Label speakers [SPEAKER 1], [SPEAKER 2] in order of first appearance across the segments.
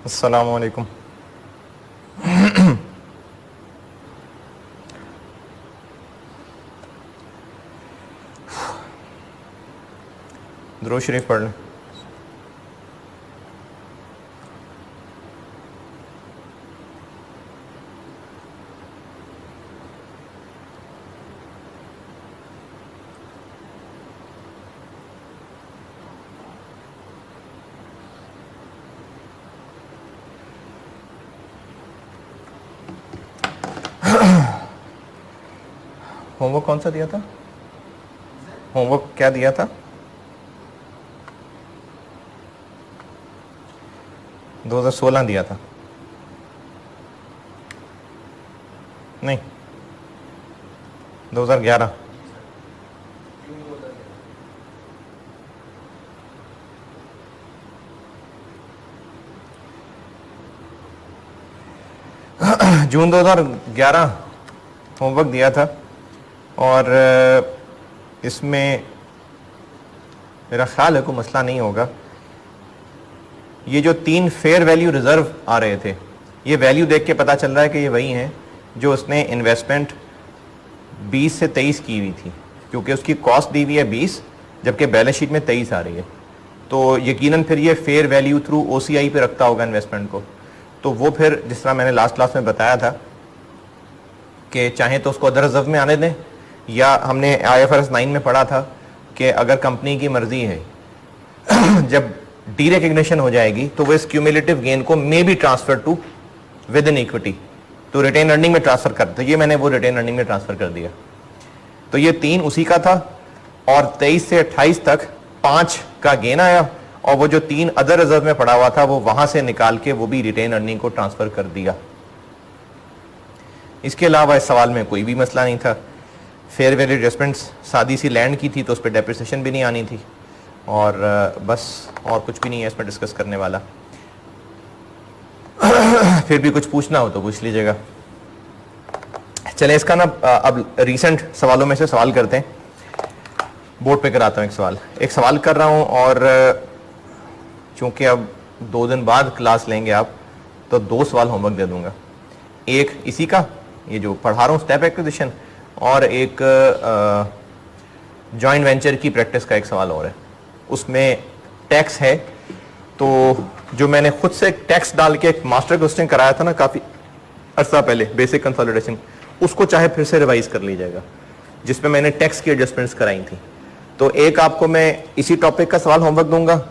[SPEAKER 1] अस्सलामु अलैकुम। दुरूद शरीफ पढ़ लें। होमवर्क कौन सा दिया था? होमवर्क क्या दिया था? 2016 दिया था? नहीं, 2011। जून 2011 होमवर्क दिया था और इसमें मेरा ख्याल है कोई मसला नहीं होगा। ये जो 3 फेयर वैल्यू रिजर्व आ रहे थे, ये वैल्यू देख के पता चल रहा है कि ये वही हैं जो उसने इन्वेस्टमेंट 20 से 23 की हुई थी, क्योंकि उसकी कॉस्ट दी हुई है 20 जबकि बैलेंस शीट में 23 आ रही है। तो यकीनन फिर ये फेयर वैल्यू थ्रू OCI पे रखता होगा इन्वेस्टमेंट को। तो वो फिर जिस तरह मैंने लास्ट क्लास में बताया था कि चाहे तो उसको अदर रिजर्व में आने दें, या हमने IFRS 9 में पढ़ा था कि अगर कंपनी की मर्जी है जब डी रिकग्निशन हो जाएगी तो वो इस क्यूमुलेटिव गेन को may be transfer to within equity, तो रिटेन अर्निंग में ट्रांसफर कर। तो ये मैंने वो रिटेन अर्निंग में ट्रांसफर कर दिया। तो ये 3 उसी का था और 23 से 28 तक 5 का गेन आया, और वो जो 3 अदर रिजर्व में पड़ा हुआ था वो वहां से निकाल के वो भी रिटेन अर्निंग को ट्रांसफर कर दिया। इसके अलावा इस सवाल में कोई भी मसला नहीं था। फेयर वैल्यू एडजस्टमेंट्स सादी सी लैंड की थी तो उस पर डेप्रिसिएशन भी नहीं आनी थी, और बस और कुछ भी नहीं है इसमें डिस्कस करने वाला। फिर भी कुछ पूछना हो तो पूछ लीजिएगा। चले इसका ना अब रीसेंट सवालों में से सवाल करते हैं। बोर्ड पे कराता हूँ एक सवाल कर रहा हूँ, और चूंकि अब 2 दिन बाद क्लास लेंगे आप, तो 2 सवाल होमवर्क दे दूंगा। एक इसी का, ये जो पढ़ा रहा हूँ स्टेप एक्विजिशन, और एक जॉइंट वेंचर की प्रैक्टिस का एक सवाल और है। उसमें टैक्स है, तो जो मैंने खुद से टैक्स डाल के एक मास्टर क्वेश्चन कराया था ना काफ़ी अर्सा पहले, बेसिक कंसोलिडेशन, उसको चाहे फिर से रिवाइज कर लीजिएगा, जिसमें मैंने टैक्स की एडजस्टमेंट्स कराई थी। तो एक आपको मैं इसी टॉपिक का सवाल होमवर्क दूंगा,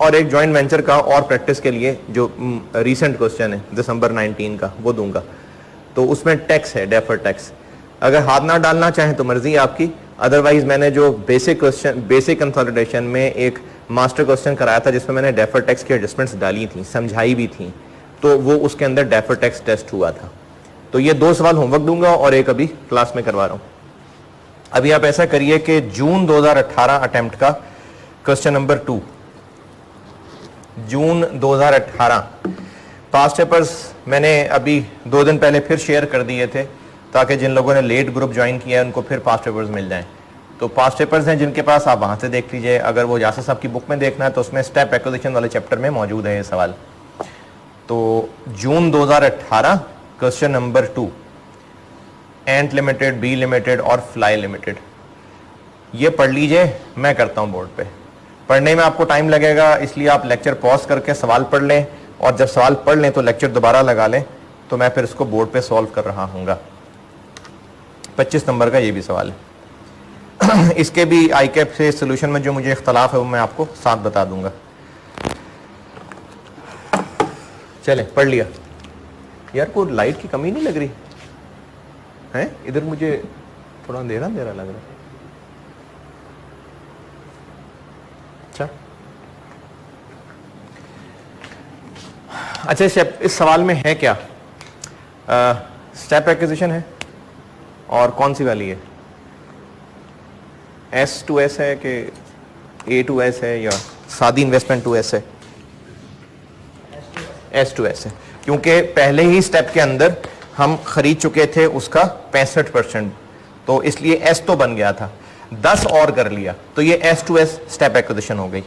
[SPEAKER 1] और एक जॉइंट वेंचर का और प्रैक्टिस के लिए जो रीसेंट क्वेश्चन है दिसंबर 19 का, वो दूंगा। तो उसमें टैक्स है, डेफर टैक्स। अगर हाथ ना डालना चाहें तो मर्जी आपकी, अदरवाइज मैंने जो बेसिक कंसोलिडेशन में एक मास्टर क्वेश्चन कराया था जिसमें मैंने डेफर टैक्स की एडजस्टमेंट्स डाली थी, समझाई भी थी, तो वो उसके अंदर डेफर टैक्स टेस्ट हुआ था। तो ये 2 सवाल होमवर्क दूंगा और एक अभी क्लास में करवा रहा हूँ। अभी आप ऐसा करिए कि जून 2018 अटेम्प्ट का क्वेश्चन नंबर 2, जून 2018 पास्ट पेपर्स मैंने अभी 2 दिन पहले फिर शेयर कर दिए थे, ताकि जिन लोगों ने लेट ग्रुप ज्वाइन किया है उनको फिर पास्ट पेपर्स मिल जाएं। तो पास्ट पेपर्स हैं जिनके पास, आप वहाँ से देख लीजिए। अगर वो यासर साहब की बुक में देखना है तो उसमें स्टेप एक्विजिशन वाले चैप्टर में मौजूद है ये सवाल। तो जून 2018 क्वेश्चन नंबर 2, एंट लिमिटेड, बी लिमिटेड और फ्लाई लिमिटेड, ये पढ़ लीजिए। मैं करता हूँ बोर्ड पे। पढ़ने में आपको टाइम लगेगा, इसलिए आप लेक्चर पॉज करके सवाल पढ़ लें, और जब सवाल पढ़ लें तो लेक्चर दोबारा लगा लें, तो मैं फिर इसको बोर्ड पे सॉल्व कर रहा हूँगा। 25 नंबर का ये भी सवाल है। इसके भी ICAP से सोल्यूशन में जो मुझे इख्तलाफ है वो मैं आपको साथ बता दूंगा। चले पढ़ लिया। यार कोई लाइट की कमी नहीं लग रही है इधर? मुझे थोड़ा अंधेरा अंधेरा लग रहा है। अच्छा, इस सवाल में है क्या? स्टेप एक्विजिशन है, और कौन सी वाली है? S to S है कि A to S है, या सादी इन्वेस्टमेंट टू S है? S to S है, क्योंकि पहले ही स्टेप के अंदर हम खरीद चुके थे उसका 65%, तो इसलिए S तो बन गया था, 10 और कर लिया, तो ये S to S step acquisition हो गई।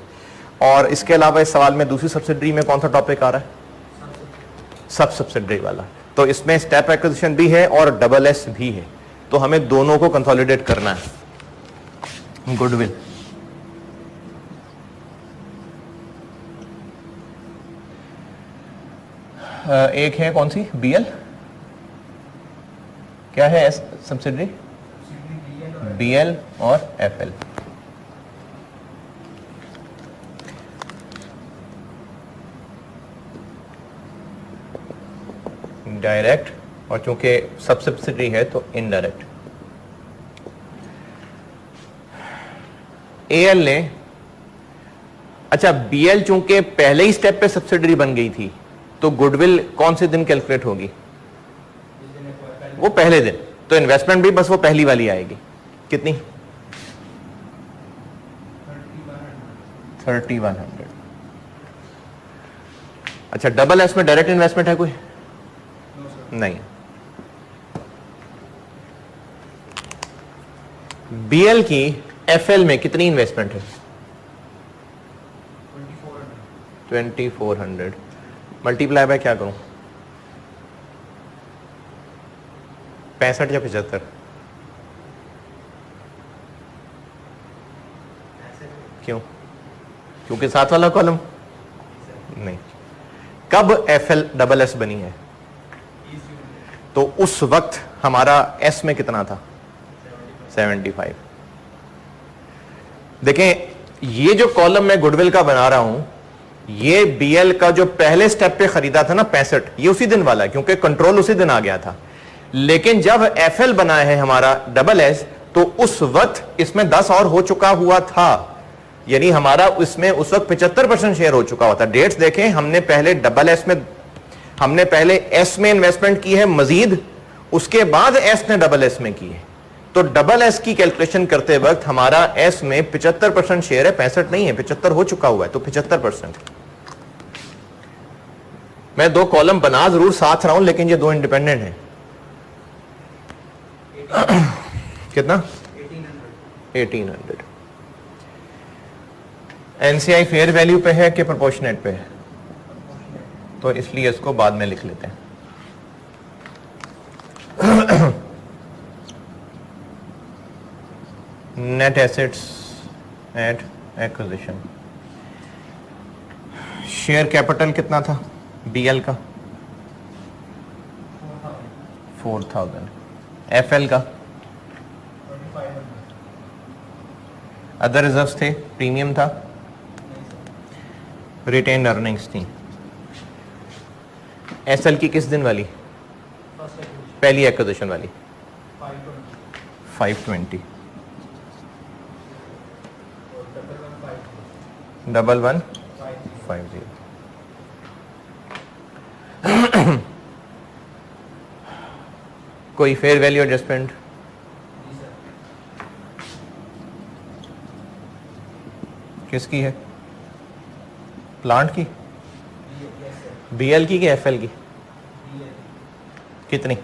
[SPEAKER 1] और इसके अलावा इस सवाल में दूसरी सब्सिडरी में कौन सा टॉपिक आ रहा है? सब सब्सिडरी वाला। तो इसमें स्टेप एक्विजिशन भी है और डबल एस भी है, तो हमें दोनों को कंसोलिडेट करना है। गुडविल एक है कौन सी, बीएल, क्या है एस सब्सिडरी, बीएल और एफएल। डायरेक्ट, और चूंकि सब सब्सिडरी है तो इनडायरेक्ट। एएल ने, अच्छा बीएल चूंकि पहले ही स्टेप पे सब्सिडरी बन गई थी, तो गुडविल कौन से दिन कैलकुलेट होगी, वो पहले दिन, तो इन्वेस्टमेंट भी बस वो पहली वाली आएगी। कितनी, 3100। अच्छा डबल एस में डायरेक्ट इन्वेस्टमेंट है कोई, नहीं। बीएल की एफएल में कितनी इन्वेस्टमेंट है, 2400 मल्टीप्लाई बाय क्या करूं, 65 या 75, क्यों, क्योंकि साथ वाला कॉलम नहीं। कब एफएल डबल एस बनी है, तो उस वक्त हमारा एस में कितना था, 75। देखें ये जो कॉलम मैं गुडविल का बना रहा हूं, ये बीएल का जो पहले स्टेप पे खरीदा था ना 65, ये उसी दिन वाला है क्योंकि कंट्रोल उसी दिन आ गया था। लेकिन जब एफएल बना है हमारा डबल एस, तो उस वक्त इसमें 10 और हो चुका हुआ था, यानी हमारा इसमें उस वक्त 75% शेयर हो चुका हुआ था। डेट्स देखें, हमने पहले डबल एस में, हमने पहले एस में इन्वेस्टमेंट की है मजीद, उसके बाद एस ने डबल एस में की है। तो डबल एस की कैलकुलेशन करते वक्त हमारा एस में 75% शेयर है, 65 नहीं है, 75 हो चुका हुआ है, तो 75%। मैं दो कॉलम बना जरूर साथ रहा हूं, लेकिन ये दो इंडिपेंडेंट हैं। कितना, 1800। एनसीआई फेयर वैल्यू पे है कि प्रोपोर्शनेट पे है, तो इसलिए इसको बाद में लिख लेते हैं। Net assets at acquisition, share capital कितना था बीएल का, 4000, एफएल का, अदर रिजर्व्स थे, प्रीमियम था, रिटेन्ड अर्निंग्स थी। एसएल की किस दिन वाली, पहली एक्विजिशन वाली, 520, 1150। कोई फेयर वैल्यू एडजस्टमेंट, किसकी है, प्लांट की, बीएल की कि एफएल की, कितनी,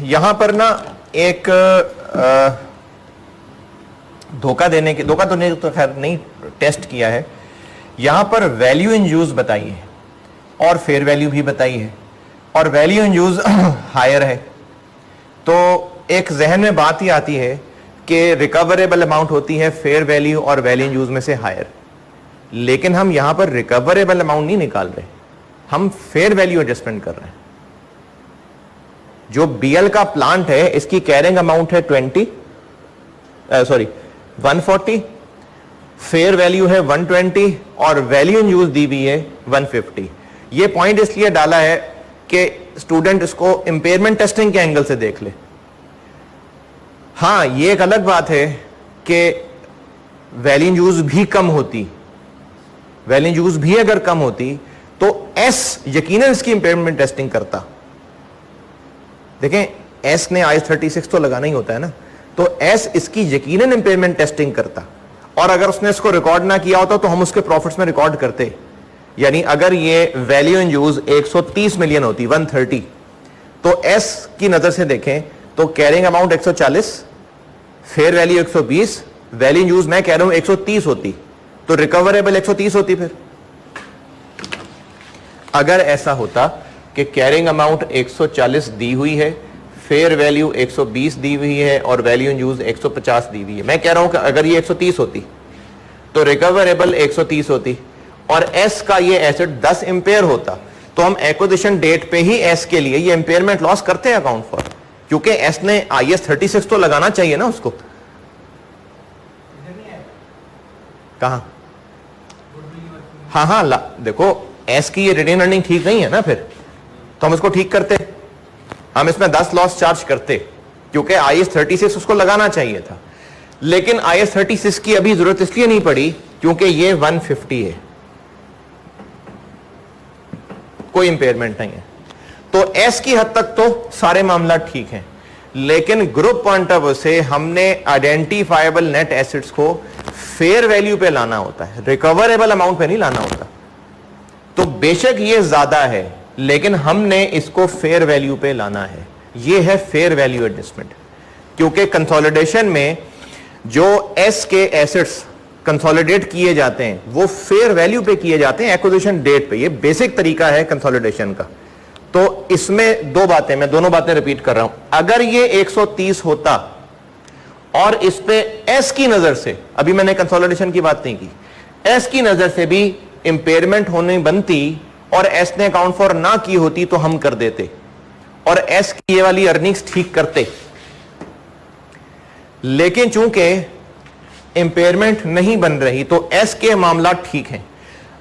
[SPEAKER 1] यहां पर ना एक धोखा देने के, धोखा तो नहीं, तो खैर नहीं टेस्ट किया है, यहां पर वैल्यू इन यूज बताई है और फेयर वैल्यू भी बताई है, और वैल्यू इन यूज हायर है। तो एक जहन में बात ही आती है कि रिकवरेबल अमाउंट होती है फेयर वैल्यू और वैल्यू इन यूज में से हायर, लेकिन हम यहां पर रिकवरेबल अमाउंट नहीं निकाल रहे, हम फेयर वैल्यू एडजस्टमेंट कर रहे हैं। जो बीएल का प्लांट है इसकी कैरिंग अमाउंट है 140, फेयर वैल्यू है 120 और वैल्यू इन यूज दी हुई है 150। ये पॉइंट इसलिए डाला है कि स्टूडेंट इसको इंपेयरमेंट टेस्टिंग के एंगल से देख ले। हां ये एक अलग बात है कि वैल्यू इन यूज भी कम होती, वैल्यू इन यूज भी अगर कम होती तो एस यकीनन इसकी इंपेयरमेंट टेस्टिंग करता। देखें एस ने I-36 तो लगाना ही होता है ना, तो एस इसकी यकीनन इंपेयरमेंट टेस्टिंग करता, और अगर उसने इसको रिकॉर्ड ना किया होता तो हम उसके प्रॉफिट्स में रिकॉर्ड करते। यानी अगर ये वैल्यू इन यूज 130 मिलियन होती, 130, तो एस की नजर से देखें तो carrying amount 140, fair value 120, value use मैं कह रहा हूं 130 होती, तो रिकवरेबल 130 होती। फिर अगर ऐसा होता कि कैरिंग अमाउंट 140 दी हुई है, फेयर वैल्यू 120 दी हुई है और वैल्यू यूज 150 दी हुई है, मैं कह रहा हूं कि अगर ये 130 होती तो रिकवरेबल 130 होती, और एस का ये एसेट 10 इंपेयर होता, तो हम एक्विजिशन डेट पे ही एस के लिए ये इंपेयरमेंट लॉस करते हैं अकाउंट फॉर, क्योंकि एस ने IAS 36 तो लगाना चाहिए ना उसको। कहां? हाँ हाँ, देखो एस की ये रिटेन अर्निंग ठीक नहीं है ना, फिर तो हम इसको ठीक करते, हम इसमें 10 लॉस चार्ज करते, क्योंकि IAS 36 उसको लगाना चाहिए था। लेकिन IAS 36 की अभी जरूरत इसलिए नहीं पड़ी क्योंकि ये 150 है, कोई इंपेयरमेंट नहीं है, तो एस की हद तक तो सारे मामला ठीक हैं। लेकिन ग्रुप पॉइंट ऑफ व्यू से हमने आइडेंटिफाइबल नेट एसेट्स को फेयर वैल्यू पे लाना होता है, रिकवरेबल अमाउंट पे नहीं लाना होता। तो बेशक ये ज्यादा है, लेकिन हमने इसको फेयर वैल्यू पे लाना है, ये है फेयर वैल्यू एडजस्टमेंट। क्योंकि कंसोलिडेशन में जो एस के एसेट्स कंसोलिडेट किए जाते हैं वो फेयर वैल्यू पे किए जाते हैं, एक्विजिशन डेट पे। ये बेसिक तरीका है कंसोलिडेशन का। तो इसमें दो बातें, मैं दोनों बातें रिपीट कर रहा हूं। अगर ये 130 होता और इस पे एस की नजर से, अभी मैंने कंसोलिडेशन की बात नहीं की, एस की नजर से भी इंपेयरमेंट होनी बनती और एस ने अकाउंट फॉर ना की होती तो हम कर देते और एस की ये वाली अर्निंग्स ठीक करते। लेकिन चूंकि इंपेयरमेंट नहीं बन रही तो एस के मामला ठीक है।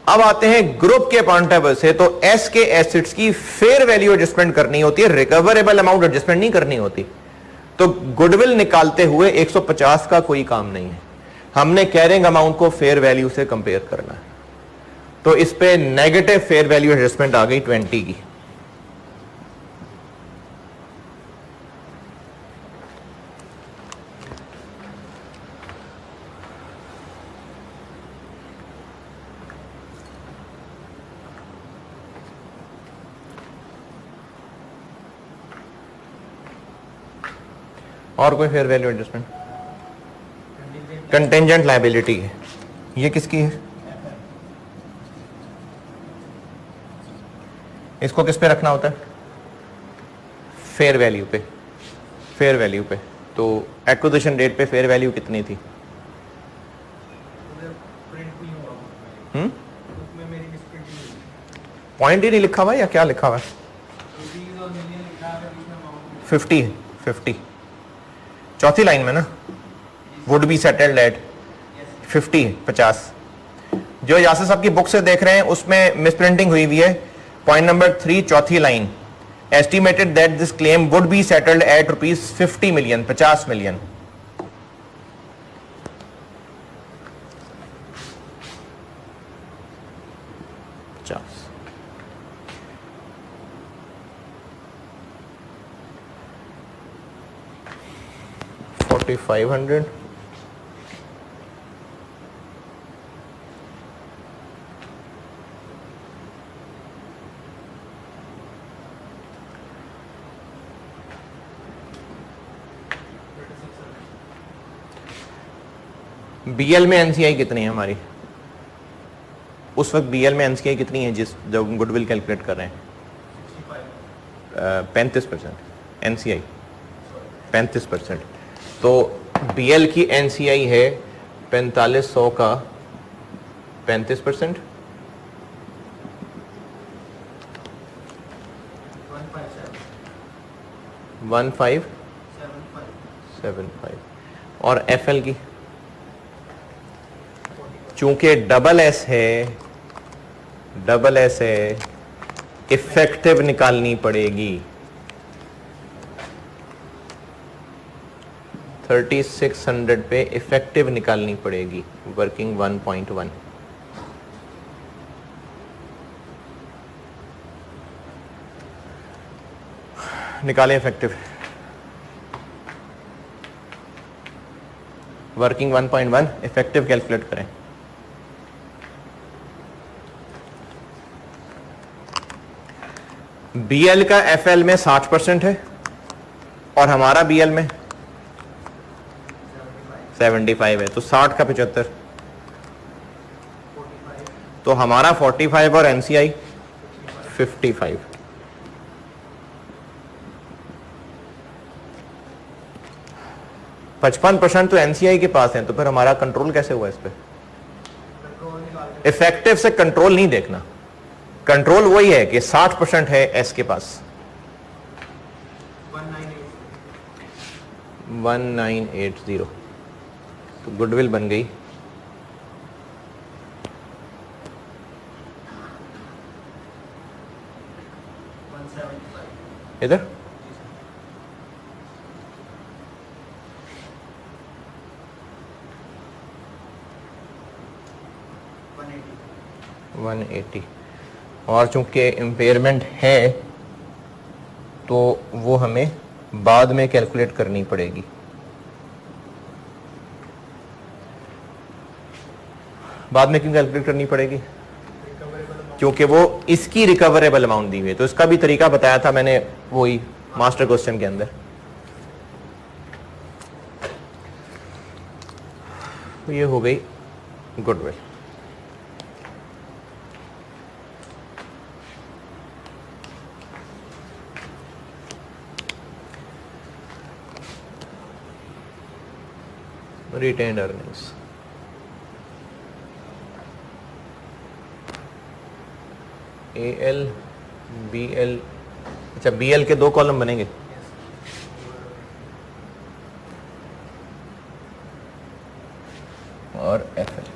[SPEAKER 1] अब आते हैं ग्रुप के पॉइंट ऑफ व्यू से, तो एस के एसेट्स की फेयर वैल्यू एडजस्टमेंट करनी होती है, रिकवरेबल अमाउंट एडजस्टमेंट नहीं करनी होती। तो गुडविल निकालते हुए 150 का कोई काम नहीं है, हमने कैरिंग अमाउंट को फेयर वैल्यू से कंपेयर करना है। तो इस पे नेगेटिव फेयर वैल्यू एडजस्टमेंट आ गई 20 की। और कोई fair value adjustment? Contingent liability है, ये किसकी है? इसको किस पे रखना होता है? फेयर वैल्यू पे। फेयर वैल्यू पे। तो एक्विजिशन डेट पे फेयर वैल्यू कितनी थी? पॉइंट ही नहीं लिखा हुआ या क्या लिखा हुआ है? 50 चौथी लाइन में ना, वुड बी सेटल्ड एट 50। जो यासिर साहब की बुक से देख रहे हैं उसमें मिसप्रिंटिंग हुई हुई है। पॉइंट नंबर 3 चौथी line, estimated that this claim would be settled at ₹50 million, 50 million. $4,500 BL में एनसीआई कितनी है हमारी? उस वक्त बीएल में एनसीआई कितनी है जिस जब गुडविल कैलकुलेट कर रहे हैं? 35% एनसीआई, 35%। तो बीएल की एनसीआई है 4500 का 35%, 1575। और एफएल की चूंकि डबल एस है, इफेक्टिव निकालनी पड़ेगी। 3600 पे इफेक्टिव निकालनी पड़ेगी, वर्किंग 1.1। निकालें इफेक्टिव, वर्किंग 1.1, इफेक्टिव कैलकुलेट करें। BL का FL में 60% है और हमारा BL में 75 है, तो 60 का 75, तो हमारा 45 और NCI 55। %55 तो NCI के पास है, तो फिर हमारा कंट्रोल कैसे हुआ इस पे? इफेक्टिव से कंट्रोल नहीं देखना, कंट्रोल वही है कि 60% है S के पास। 1980, तो गुडविल बन गई इधर। वन 180, और चूंकि इम्पेयरमेंट है तो वो हमें बाद में कैलकुलेट करनी पड़ेगी। बाद में क्यों कैलकुलेट करनी पड़ेगी? क्योंकि वो इसकी रिकवरेबल अमाउंट दी हुई है, तो इसका भी तरीका बताया था मैंने वही मास्टर क्वेश्चन के अंदर। तो ये हो गई goodwill. Retained earnings, AL BL, अच्छा BL के 2 कॉलम बनेंगे। और FL,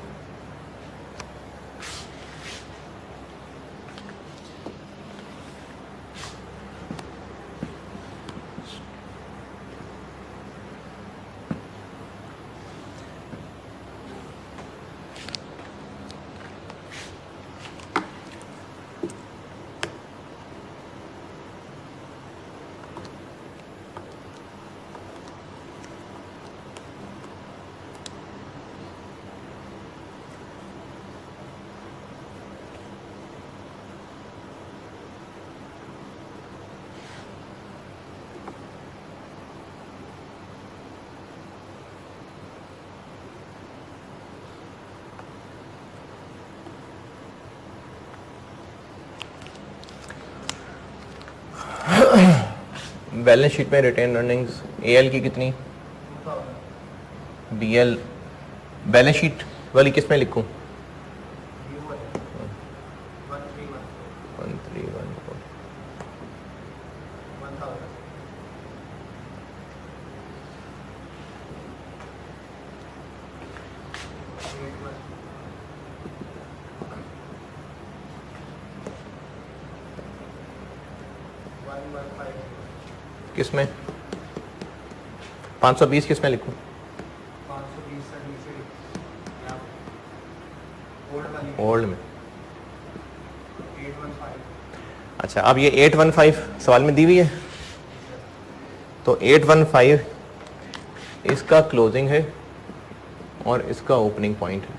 [SPEAKER 1] बैलेंस शीट में रिटेन अर्निंग्स AL की कितनी, BL बैलेंस शीट वाली किस में लिखूं? 1314, किस में? 520 किस में लिखूं? ओल्ड में। अच्छा, अब ये 815 सवाल में दी हुई है, तो 815 इसका क्लोजिंग है और इसका ओपनिंग पॉइंट है।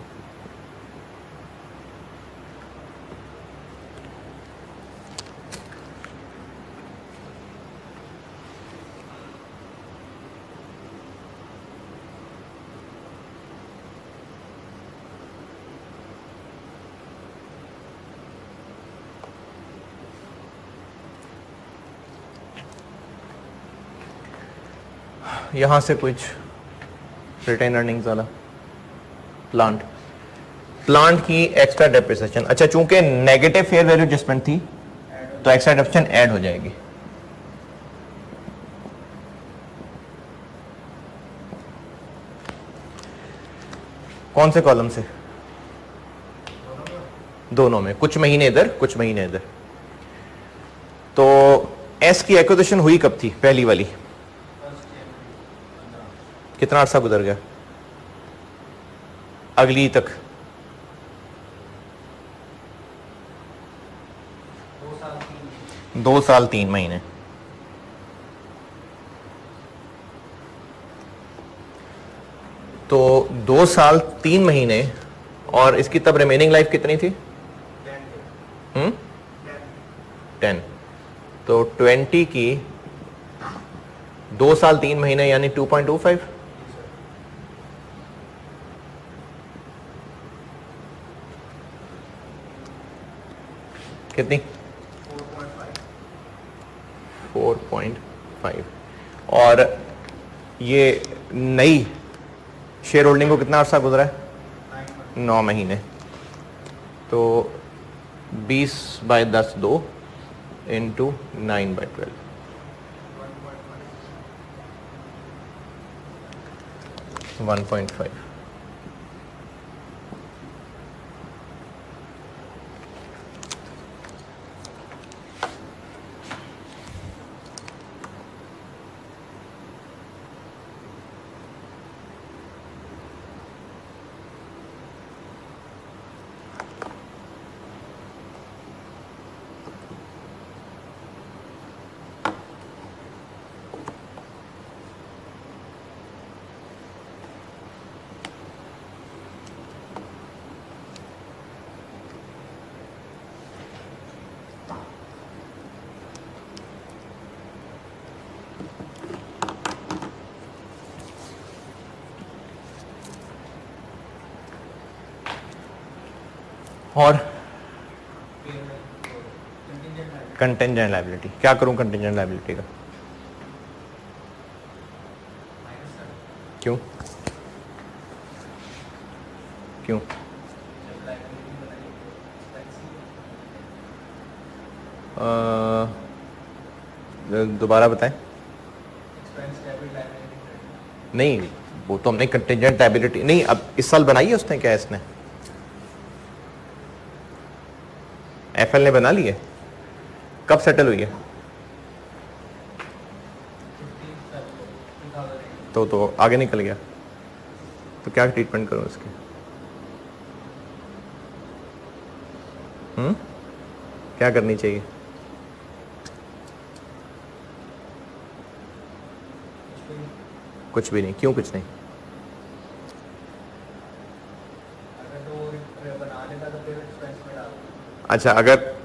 [SPEAKER 1] यहाँ से कुछ रिटेन अर्निंग्स वाला प्लांट की एक्स्ट्रा डेप्रिसिएशन। अच्छा, चूंकि नेगेटिव फेयर वैल्यू एडजस्टमेंट थी तो एक्स्ट्रा डेप्रिसिएशन ऐड हो जाएगी। कौन से कॉलम से? दोनों में, कुछ महीने इधर कुछ महीने इधर। तो एस की एक्विजिशन हुई कब थी? पहली वाली कितना अर्सा गुजर गया? अगली तक 2 साल 3 महीने। तो 2 साल 3 महीने, और इसकी तब रिमेनिंग लाइफ कितनी थी? 10। तो 20 की 2 साल 3 महीने यानी 2.25। कितनी? 4.5। और ये नई शेयर होल्डिंग को कितना अर्सा गुजरा है? 9 महीने। तो 20/10 2 इंटू 9/12 1.5। और कंटिंजेंट लायबिलिटी, क्या करूं कंटिंजेंट लायबिलिटी का? क्यों क्यों? दोबारा बताएं। नहीं, वो तो हमने कंटिंजेंट लायबिलिटी नहीं, अब इस साल बनाई है उसने क्या? इसने एफएल ने बना ली है? कब सेटल हुई है? तो आगे निकल गया, तो क्या ट्रीटमेंट करूं इसकी? क्या करनी चाहिए? कुछ भी नहीं। क्यों कुछ नहीं? अच्छा, अगर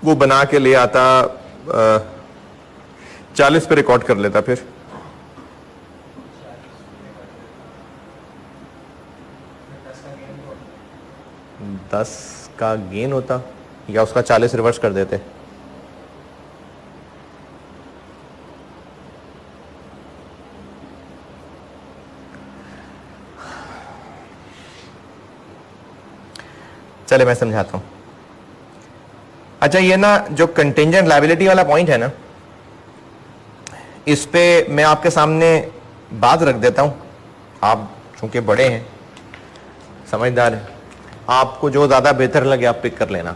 [SPEAKER 1] वो बना के ले आता 40 पे रिकॉर्ड कर लेता, फिर दस का गेन होता या उसका 40 रिवर्स कर देते? चले मैं समझाता हूं। अच्छा, ये ना जो कंटिंजेंट लायबिलिटी वाला पॉइंट है ना, इस पे मैं आपके सामने बात रख देता हूं। आप चूंकि बड़े हैं, समझदार हैं, आपको जो ज्यादा बेहतर लगे आप पिक कर लेना।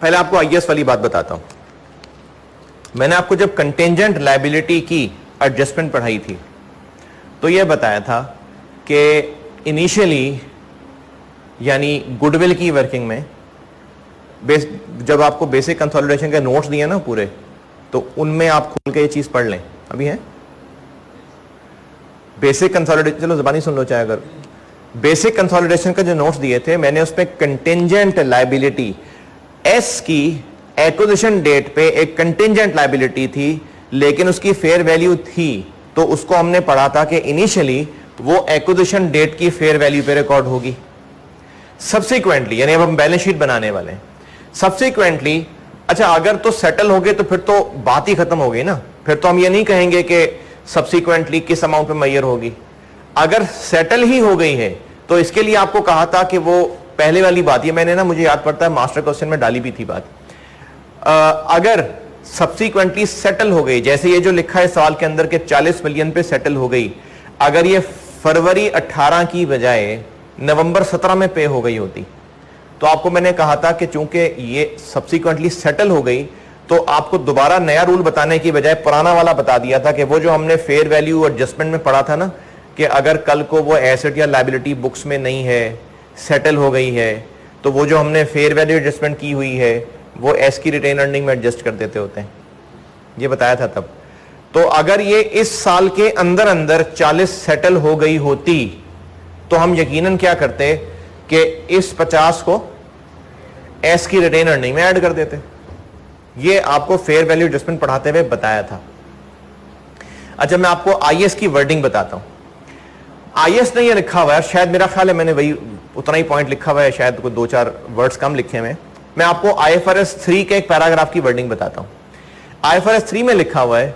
[SPEAKER 1] पहले आपको आईएएस वाली बात बताता हूं। मैंने आपको जब कंटिंजेंट लायबिलिटी की एडजस्टमेंट पढ़ाई थी तो यह बताया था कि इनिशियली यानी गुडविल की वर्किंग में जब आपको बेसिक कंसोलिडेशन के नोट्स दिए ना पूरे, तो उनमें आप खोल के ये चीज पढ़ लें। अभी है बेसिक कंसोलिडेशन, चलो जबानी सुन लो चाहे। अगर बेसिक कंसोलिडेशन का जो नोट्स दिए थे मैंने, उसमें कंटिंजेंट लायबिलिटी एस की एक्विजिशन डेट पे एक कंटिंजेंट लायबिलिटी थी, लेकिन उसकी फेयर वैल्यू थी। तो उसको हमने पढ़ा था कि इनिशियली वो एक्विजिशन डेट की फेयर वैल्यू पे रिकॉर्ड होगी। सब्सिक्वेंटली, यानी अब हम बैलेंस शीट बनाने वाले हैं, सब्सिक्वेंटली अच्छा अगर तो सेटल हो गए तो फिर तो बात ही खत्म हो गई ना। फिर तो हम ये नहीं कहेंगे कि सब्सिक्वेंटली किस अमाउंट पे मैयर होगी। अगर सेटल ही हो गई है तो इसके लिए आपको कहा था कि वो पहले वाली बात, ये मैंने ना मुझे याद पड़ता है मास्टर क्वेश्चन में डाली भी थी बात। अगर सब्सिक्वेंटली सेटल हो गई, जैसे ये जो लिखा है सवाल के अंदर के 40 मिलियन पे सेटल हो गई, अगर ये फरवरी 18 की बजाय नवंबर 17 में पे हो गई होती तो आपको मैंने कहा था कि चूंकि ये सब्सिक्वेंटली सेटल हो गई तो आपको दोबारा नया रूल बताने की बजाय पुराना वाला बता दिया था कि वो जो हमने फेयर वैल्यू एडजस्टमेंट में पढ़ा था ना, कि अगर कल को वो एसेट या लायबिलिटी बुक्स में नहीं है, सेटल हो गई है, तो वो जो हमने फेयर वैल्यू एडजस्टमेंट की हुई है वो एस की रिटेन अर्निंग में एडजस्ट कर देते होते हैं। ये बताया था तब। तो अगर ये इस साल के अंदर अंदर 40 सेटल हो गई होती तो हम यकीनन क्या करते कि इस 50 को एस की रिटेन अर्निंग में ऐड कर देते। ये आपको फेयर वैल्यू एडजस्टमेंट पढ़ाते हुए बताया था। अच्छा, मैं आपको आईएस की वर्डिंग बताता हूं। आईएस ने ये लिखा हुआ है, शायद मेरा ख्याल है मैंने वही उतना ही पॉइंट लिखा हुआ है, शायद कोई 2-4 वर्ड्स कम लिखे हुए। मैं आपको आईएफआरएस 3 के एक पैराग्राफ की वर्डिंग बताता हूं। आईएफआरएस 3 में लिखा हुआ है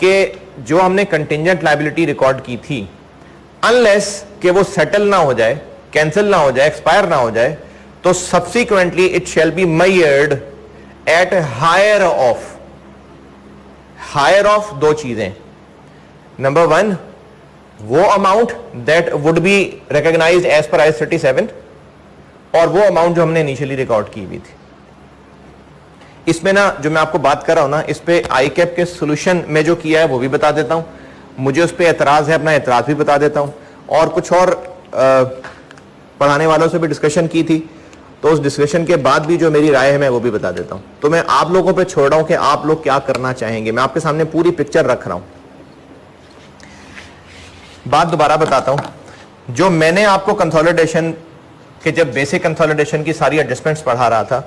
[SPEAKER 1] कि जो हमने कंटिंजेंट लायबिलिटी रिकॉर्ड की थी, अनलेस कि वो सेटल ना हो जाए, कैंसिल ना हो जाए, एक्सपायर ना हो जाए, तो subsequently it shall be measured at higher of दो चीजें। नंबर 1, वो amount that would be recognised as per IS 37, और वो अमाउंट जो हमने इनिशियली रिकॉर्ड की हुई थी। इसमें ना जो मैं आपको बात कर रहा हूं ना, इस पे आईकैप के सोल्यूशन में जो किया है वो भी बता देता हूं, मुझे उस पर एतराज है, अपना एतराज भी बता देता हूं, और कुछ और पढ़ाने वालों से भी डिस्कशन की थी, तो उस डिस्कशन के बाद भी जो मेरी राय है मैं वो भी बता देता हूं। तो मैं आप लोगों पे छोड़ रहा हूं कि आप लोग क्या करना चाहेंगे, मैं आपके सामने पूरी पिक्चर रख रहा हूं। बात दोबारा बताता हूं, जो मैंने आपको कंसोलिडेशन के, जब बेसिक कंसोलिडेशन की सारी एडजस्टमेंट्स पढ़ा रहा था,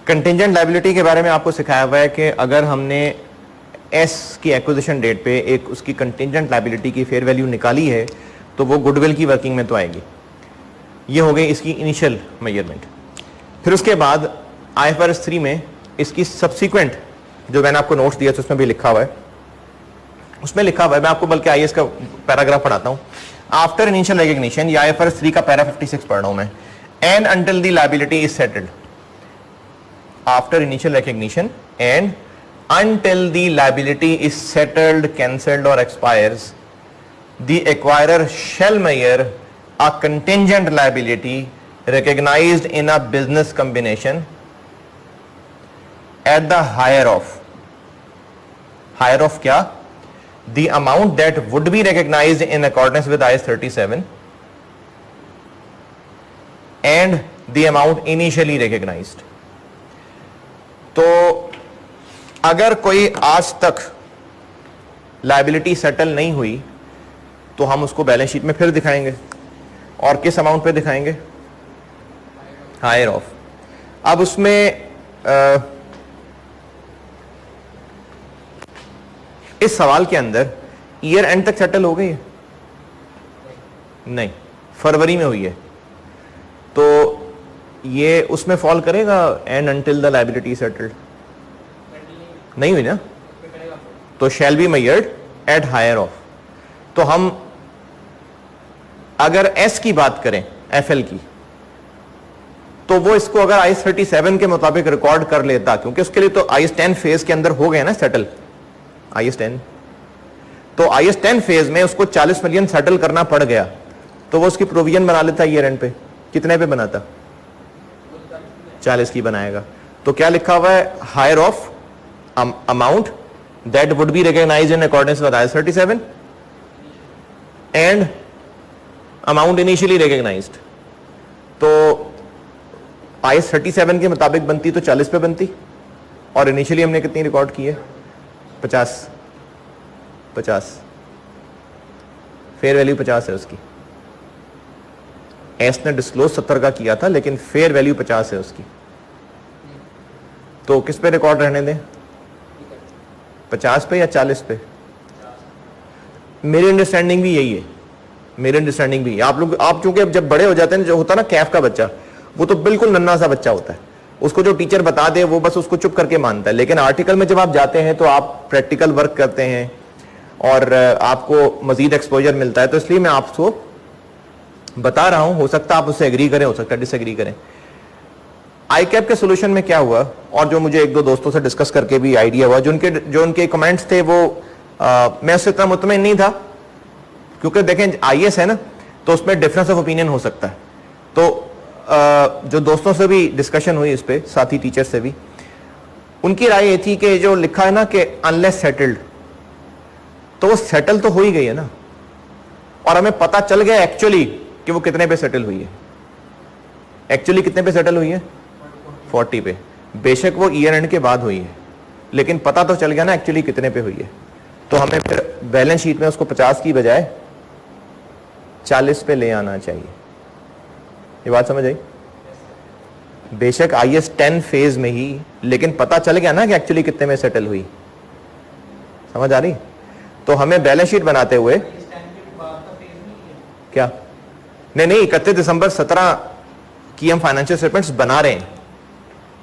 [SPEAKER 1] कंटिंजेंट लायबिलिटी के बारे में आपको सिखाया हुआ है कि अगर हमने एस की एक्विजिशन डेट पे एक उसकी कंटिंजेंट लायबिलिटी की फेयर वैल्यू निकाली है तो वो गुडविल की वर्किंग में तो आएगी। ये हो गई इसकी इनिशियल मेजरमेंट। फिर उसके बाद आईएफआरएस 3 में इसकी सब्सिक्वेंट, जो मैंने आपको नोट्स दिया था उसमें भी लिखा हुआ है, उसमें लिखा हुआ है, मैं आपको बल्कि आईएस का पैराग्राफ पढ़ाता हूं। आफ्टर इनिशियल रिकॉग्निशन, ये आईएफआरएस 3 का पैरा 56 पढ़ रहा हूं मैं, and until the liability is settled. After initial recognition and until the liability is settled, cancelled or expires, the acquirer shall measure a contingent liability recognized in a business combination at the higher of क्या? The amount that would be recognized in accordance with IAS 37 and the amount initially recognized। तो अगर कोई आज तक liability settle नहीं हुई तो हम उसको बैलेंस शीट में फिर दिखाएंगे, और किस अमाउंट पे दिखाएंगे? Higher of. अब उसमें इस सवाल के अंदर ईयर एंड तक सेटल हो गई है? नहीं, फरवरी में हुई है, तो ये उसमें फॉल करेगा and until the liability settled? नहीं हुई ना, तो shall be measured at higher of. तो हम अगर एस की बात करें, एफएल की, तो वो इसको अगर आईएस 37 के मुताबिक रिकॉर्ड कर लेता, क्योंकि उसके लिए तो आईएस 10 फेज के अंदर हो गए ना सेटल, आईएस 10, तो आईएस 10 फेज में उसको 40 मिलियन सेटल करना पड़ गया, तो वो उसकी प्रोविजन बना लेता ईयर एंड पे। कितने पे बनाता? 40 की बनाएगा। तो क्या लिखा हुआ है? Higher of amount that would be recognized in accordance with IAS 37 and amount initially recognized। तो IAS 37 के मुताबिक बनती तो 40 पे बनती, और इनिशियली हमने कितनी रिकॉर्ड की है? 50। फेयर वैल्यू 50 है उसकी। एस ने डिस्क्लोज 70 का किया था, लेकिन फेयर वैल्यू 50 है उसकी। तो किस पे रिकॉर्ड रहने दें? 50 पे या 40 पे? मेरी अंडरस्टैंडिंग भी यही है, मेरी अंडरस्टैंडिंग भी। आप लोग, आप चूंकि जब बड़े हो जाते हैं, जो होता है ना कैफ का बच्चा, वो तो बिल्कुल नन्हा सा बच्चा होता है, उसको जो टीचर बता दे वो बस उसको चुप करके मानता है। लेकिन आर्टिकल में जब आप जाते हैं तो आप प्रैक्टिकल वर्क करते हैं और आपको मजीद एक्सपोजर मिलता है। तो इसलिए मैं आपको बता रहा हूं, हो सकता है आप उससे एग्री करें, हो सकता है डिसएग्री करें। आईकैप के सोल्यूशन में क्या हुआ, और जो मुझे एक दो दोस्तों से डिस्कस करके भी आइडिया हुआ, जो उनके कमेंट्स थे वो मैं उससे इतना मुतमईन नहीं था, क्योंकि देखें आईएस है ना, तो उसमें डिफरेंस ऑफ ओपिनियन हो सकता है। तो जो दोस्तों से भी डिस्कशन हुई इस पे, साथी टीचर से भी, उनकी राय ये थी कि जो लिखा है ना कि अनलेस सेटल्ड, तो वो सेटल तो हो ही गई है ना, और हमें पता चल गया एक्चुअली कि वो कितने पे सेटल हुई है। एक्चुअली कितने पे सेटल हुई है? 40 पे। बेशक वो ईयर एंड के बाद हुई है, लेकिन पता तो चल गया ना एक्चुअली कितने पे हुई है। तो हमें फिर बैलेंस शीट में उसको 50 की बजाय 40 पे ले आना चाहिए। ये बात समझ आई? बेशक IS 10 फेज में ही, लेकिन पता चल गया ना कि एक्चुअली कितने में सेटल हुई। समझ आ रही? तो हमें बैलेंस शीट बनाते हुए क्या नहीं 31 दिसंबर 17 की हम फाइनेंशियल स्टेटमेंट्स बना रहे हैं,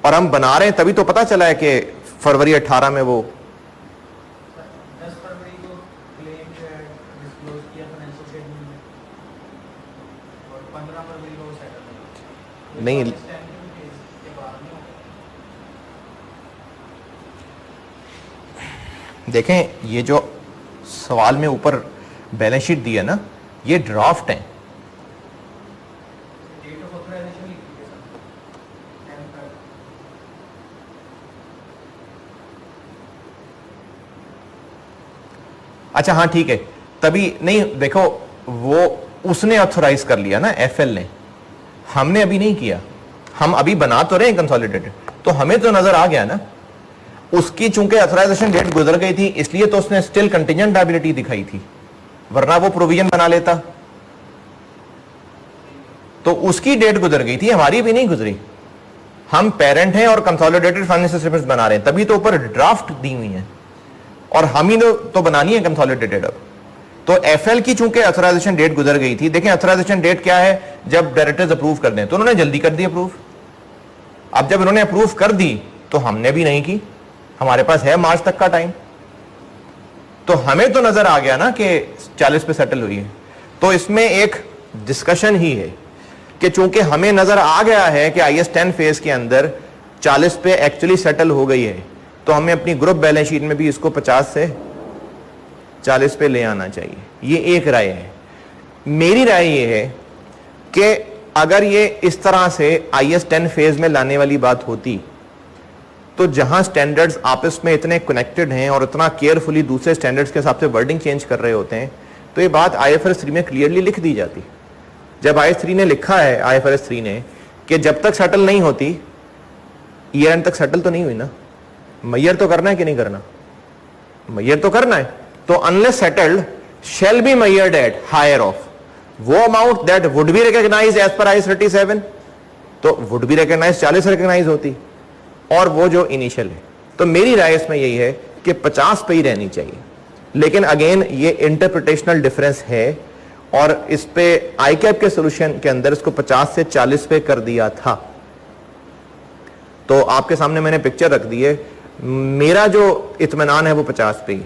[SPEAKER 1] और हम बना रहे हैं तभी तो पता चला है कि फरवरी 18 में वो
[SPEAKER 2] 10 फरवरी को क्लेम डिस्क्लोज किया फाइनेंशियल स्टेटमेंट में, और 15 फरवरी को सेटल
[SPEAKER 1] नहीं। देखें, ये जो सवाल में ऊपर बैलेंस शीट दी है ना, ये ड्राफ्ट है।
[SPEAKER 2] डेट ऑफ ऑथराइजेशन लिखी है सर।
[SPEAKER 1] अच्छा हाँ ठीक है, तभी नहीं, देखो वो उसने ऑथोराइज कर लिया ना, FL ने, हमने अभी नहीं किया। हम अभी बना तो रहे हैं कंसोलिडेटेड, तो हमें तो नजर आ गया ना। उसकी चूंकि ऑथराइजेशन डेट गुजर गई थी, इसलिए तो उसने स्टिल कंटिजेंट लायबिलिटी दिखाई थी, वरना वो प्रोविजन बना लेता। तो उसकी डेट गुजर गई थी, हमारी भी नहीं गुजरी। हम पेरेंट हैं और कंसोलिडेटेड फाइनेंशियल स्टेटमेंट्स बना रहे हैं, तभी तो ऊपर ड्राफ्ट दी हुई है, और हम ही तो बनानी है कंसोलिडेटेड। अब तो FL की चूंकि ऑथराइजेशन डेट गुजर गई थी, देखें ऑथराइजेशन डेट क्या है, जब डायरेक्टर्स अप्रूव कर दें, तो उन्होंने जल्दी कर दी अप्रूव। अब जब उन्होंने अप्रूव कर दी तो हमने भी नहीं की, हमारे पास है मार्च तक का टाइम। तो हमें तो नजर आ गया ना कि 40 पे सेटल हुई है। तो इसमें एक डिस्कशन ही है कि चूंकि हमें नजर आ गया है कि IS 10 फेज के अंदर 40 पे एक्चुअली सेटल हो गई है, तो हमें अपनी ग्रुप बैलेंस शीट में भी इसको 50 से 40 पे ले आना चाहिए। ये एक राय है। मेरी राय ये है कि अगर ये इस तरह से IS 10 फेज में लाने वाली बात होती, तो जहां स्टैंडर्ड्स आपस में इतने कनेक्टेड हैं और इतना केयरफुली दूसरे स्टैंडर्ड्स के हिसाब से वर्डिंग चेंज कर रहे होते हैं, तो ये बात IFRS 3 में क्लियरली लिख दी जाती। जब IFRS 3 ने लिखा है, IFRS 3 ने, कि जब तक सेटल नहीं होती, ईयर एंड तक सेटल तो नहीं हुई ना, मैयर तो करना है कि नहीं करना, मैयर तो करना है। तो unless settled shall be measured at higher of वो amount that would be recognised as per IS 37, तो वुड बी रिकॉग्नाइज्ड 40 रिकॉग्नाइज होती, और वो जो इनिशियल है। तो मेरी राय इसमें यही है कि 50 पे ही रहनी चाहिए। लेकिन अगेन ये इंटरप्रिटेशनल डिफरेंस है, और इस पे ICAP के सोल्यूशन के अंदर इसको 50 से 40 पे कर दिया था। तो आपके सामने मैंने पिक्चर रख दी है। मेरा जो इत्मीनान है वो 50 पे ही है।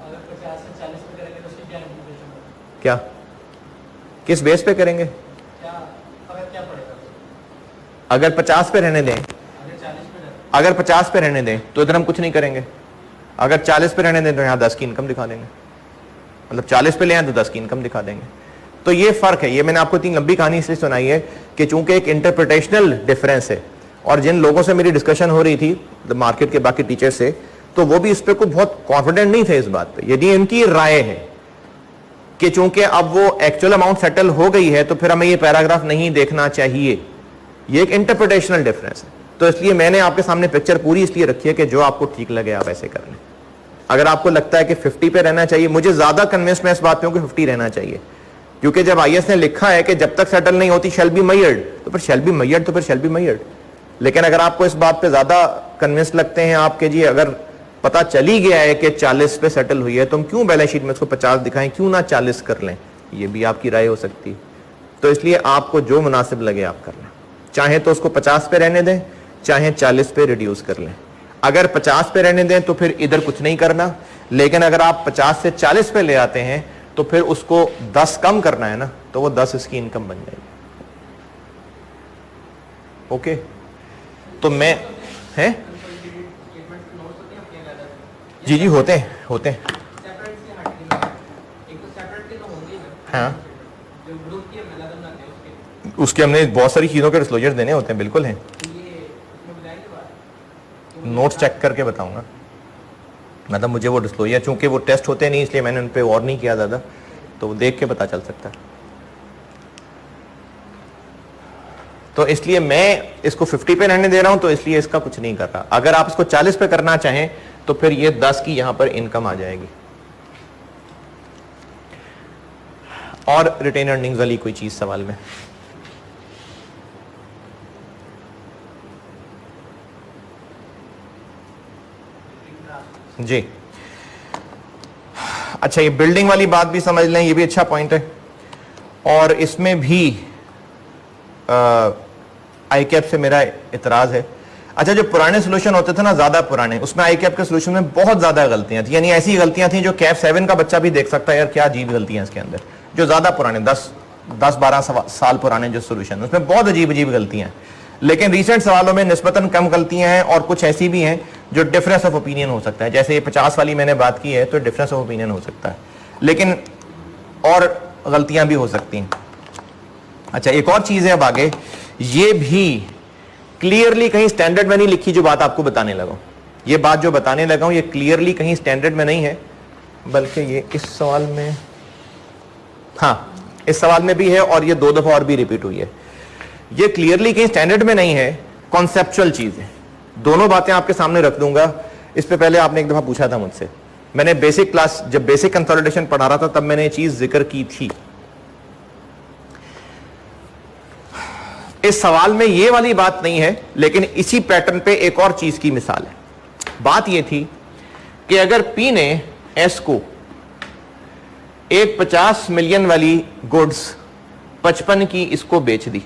[SPEAKER 2] अगर 50 से 40 पे करेंगे तो उसकी क्या इंप्लीकेशन होगा?
[SPEAKER 1] क्या, किस बेस पे करेंगे?
[SPEAKER 2] क्या फर्क क्या पड़ेगा?
[SPEAKER 1] अगर 50 पे रहने दें,
[SPEAKER 2] अगर 40 पे रहे,
[SPEAKER 1] अगर 50 पे रहने दें तो इधर हम कुछ नहीं करेंगे। अगर 40 पे रहने दें तो यहाँ 10 की इनकम दिखा देंगे, मतलब 40 पे ले आए तो 10 की इनकम दिखा देंगे। तो ये फर्क है। ये मैंने आपको इतनी लंबी कहानी इसलिए सुनाई है कि चूंकि एक इंटरप्रिटेशनल डिफरेंस है, और जिन लोगों से मेरी डिस्कशन हो रही थी मार्केट के बाकी टीचर से, तो वो भी इस पर कोई बहुत कॉन्फिडेंट नहीं थे इस बात पे। यदि इनकी राय है कि चूंकि अब वो एक्चुअल अमाउंट सेटल हो गई है, तो फिर हमें ये पैराग्राफ नहीं देखना चाहिए। ये एक इंटरप्रिटेशनल डिफरेंस है। तो इसलिए मैंने आपके सामने पिक्चर पूरी इसलिए रखी है कि जो आपको ठीक लगे आप ऐसे कर लें। अगर आपको लगता है कि 50 पे रहना चाहिए, मुझे ज्यादा कन्विंस मैं इस बात पे हूं कि 50 रहना चाहिए, क्योंकि जब IS ने लिखा है कि जब तक सेटल नहीं होती शैल बी मैयर्ड, तो फिर शैल बी मैयर्ड तो फिर शैल बी मैयर्ड। लेकिन अगर आपको इस बात पे ज्यादा कन्विंस लगते हैं आपके, जी अगर पता चली गया है कि 40 पे सेटल हुई है, तो हम क्यों बैलेंस शीट में इसको 50 दिखाएं, क्यों ना 40 कर लें? ये भी आपकी राय हो सकती है। तो इसलिए आपको जो मुनासिब लगे आप कर लें, चाहे तो उसको 50 पे रहने दें, चाहे 40 पे रिड्यूस कर लें। अगर 50 पे रहने दें तो फिर इधर कुछ नहीं करना, लेकिन अगर आप 50 से 40 पे ले आते हैं तो फिर उसको 10 कम करना है ना, तो वो 10 इसकी इनकम बन जाएगी। ओके, तो मैं है जी जी होते हैं होते हैं
[SPEAKER 2] सेपरेट से हट के एक तो सेपरेट के तो होंगे ही ना।
[SPEAKER 1] हाँ,
[SPEAKER 2] जो ग्रुप की मिला दम लाते हैं
[SPEAKER 1] उसके हमने बहुत सारी चीज़ों के डिस्क्लोजर देने होते हैं, बिल्कुल हैं।
[SPEAKER 2] तो ये उसमें बताएंगे बात।
[SPEAKER 1] नोट्स चेक करके बताऊंगा, मतलब मुझे वो डिस्क्लोजर, चूंकि वो टेस्ट होते नहीं इसलिए मैंने उन पर और नहीं किया ज़्यादा, तो वो देख के पता चल सकता है। तो इसलिए मैं इसको 50 पे रहने दे रहा हूं, तो इसलिए इसका कुछ नहीं कर रहा। अगर आप इसको 40 पे करना चाहें तो फिर ये 10 की यहां पर इनकम आ जाएगी। और रिटेन अर्निंग्स वाली कोई चीज सवाल में? जी अच्छा, ये बिल्डिंग वाली बात भी समझ लें, ये भी अच्छा पॉइंट है। और इसमें भी आई कैप से मेरा इतराज है। अच्छा, जो पुराने सोल्यूशन होते थे ना, ज्यादा पुराने, उसमें आई कैप के सोल्यूशन में बहुत ज्यादा गलतियां थी, यानी ऐसी गलतियां थी जो कैप 7 का बच्चा भी देख सकता है, यार क्या अजीब गलतियां इसके अंदर। जो ज्यादा पुराने 10-12 साल पुराने जो सोल्यूशन, उसमें बहुत अजीब अजीब गलतियां हैं। लेकिन रिसेंट सवालों में निस्बतन कम गलतियां हैं, और कुछ ऐसी भी हैं जो डिफरेंस ऑफ ओपिनियन हो सकता है। जैसे ये 50 वाली मैंने बात की है, तो डिफरेंस ऑफ ओपिनियन हो सकता है, लेकिन और गलतियां भी हो सकती हैं। अच्छा, एक और चीज है अब आगे, ये भी क्लियरली कहीं स्टैंडर्ड में नहीं लिखी जो बात आपको बताने लगा हूं। ये बात जो बताने लगा हूं, ये क्लियरली कहीं स्टैंडर्ड में नहीं है, बल्कि ये इस सवाल में, हाँ इस सवाल में भी है, और ये 2 दफा और भी रिपीट हुई है। ये क्लियरली कहीं स्टैंडर्ड में नहीं है, कॉन्सेप्चुअल चीज है। दोनों बातें आपके सामने रख दूंगा। इस पे पहले आपने एक दफा पूछा था मुझसे, मैंने बेसिक क्लास, जब बेसिक कंसोलिडेशन पढ़ा रहा था, तब मैंने ये चीज जिक्र की थी। इस सवाल में ये वाली बात नहीं है, लेकिन इसी पैटर्न पे एक और चीज की मिसाल है। बात ये थी कि अगर पी ने एस को एक 50 मिलियन वाली गुड्स 55 की इसको बेच दी,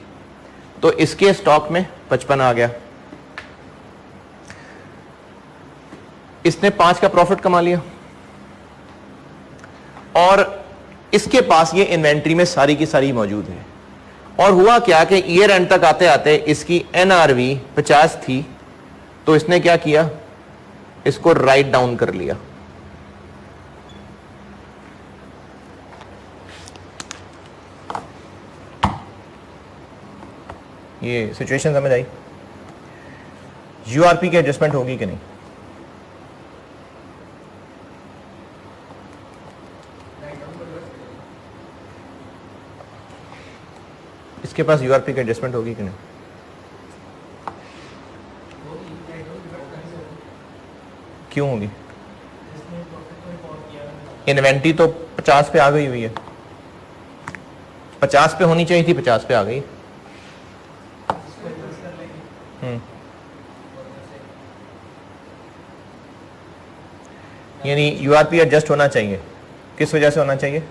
[SPEAKER 1] तो इसके स्टॉक में 55 आ गया, इसने 5 का प्रॉफिट कमा लिया, और इसके पास ये इन्वेंट्री में सारी की सारी मौजूद है। और हुआ क्या कि ईयर एंड तक आते आते इसकी एनआरवी 50 थी, तो इसने क्या किया, इसको राइट डाउन कर लिया। ये सिचुएशन समझ आई? यूआरपी की एडजस्टमेंट होगी कि नहीं? इसके पास यूआरपी की एडजस्टमेंट होगी कि नहीं? क्यों होगी? इन्वेंट्री तो 50 पे आ गई हुई है, 50 पे होनी चाहिए थी, 50 पे आ गई। यानी यूआरपी एडजस्ट होना चाहिए। किस वजह से होना चाहिए?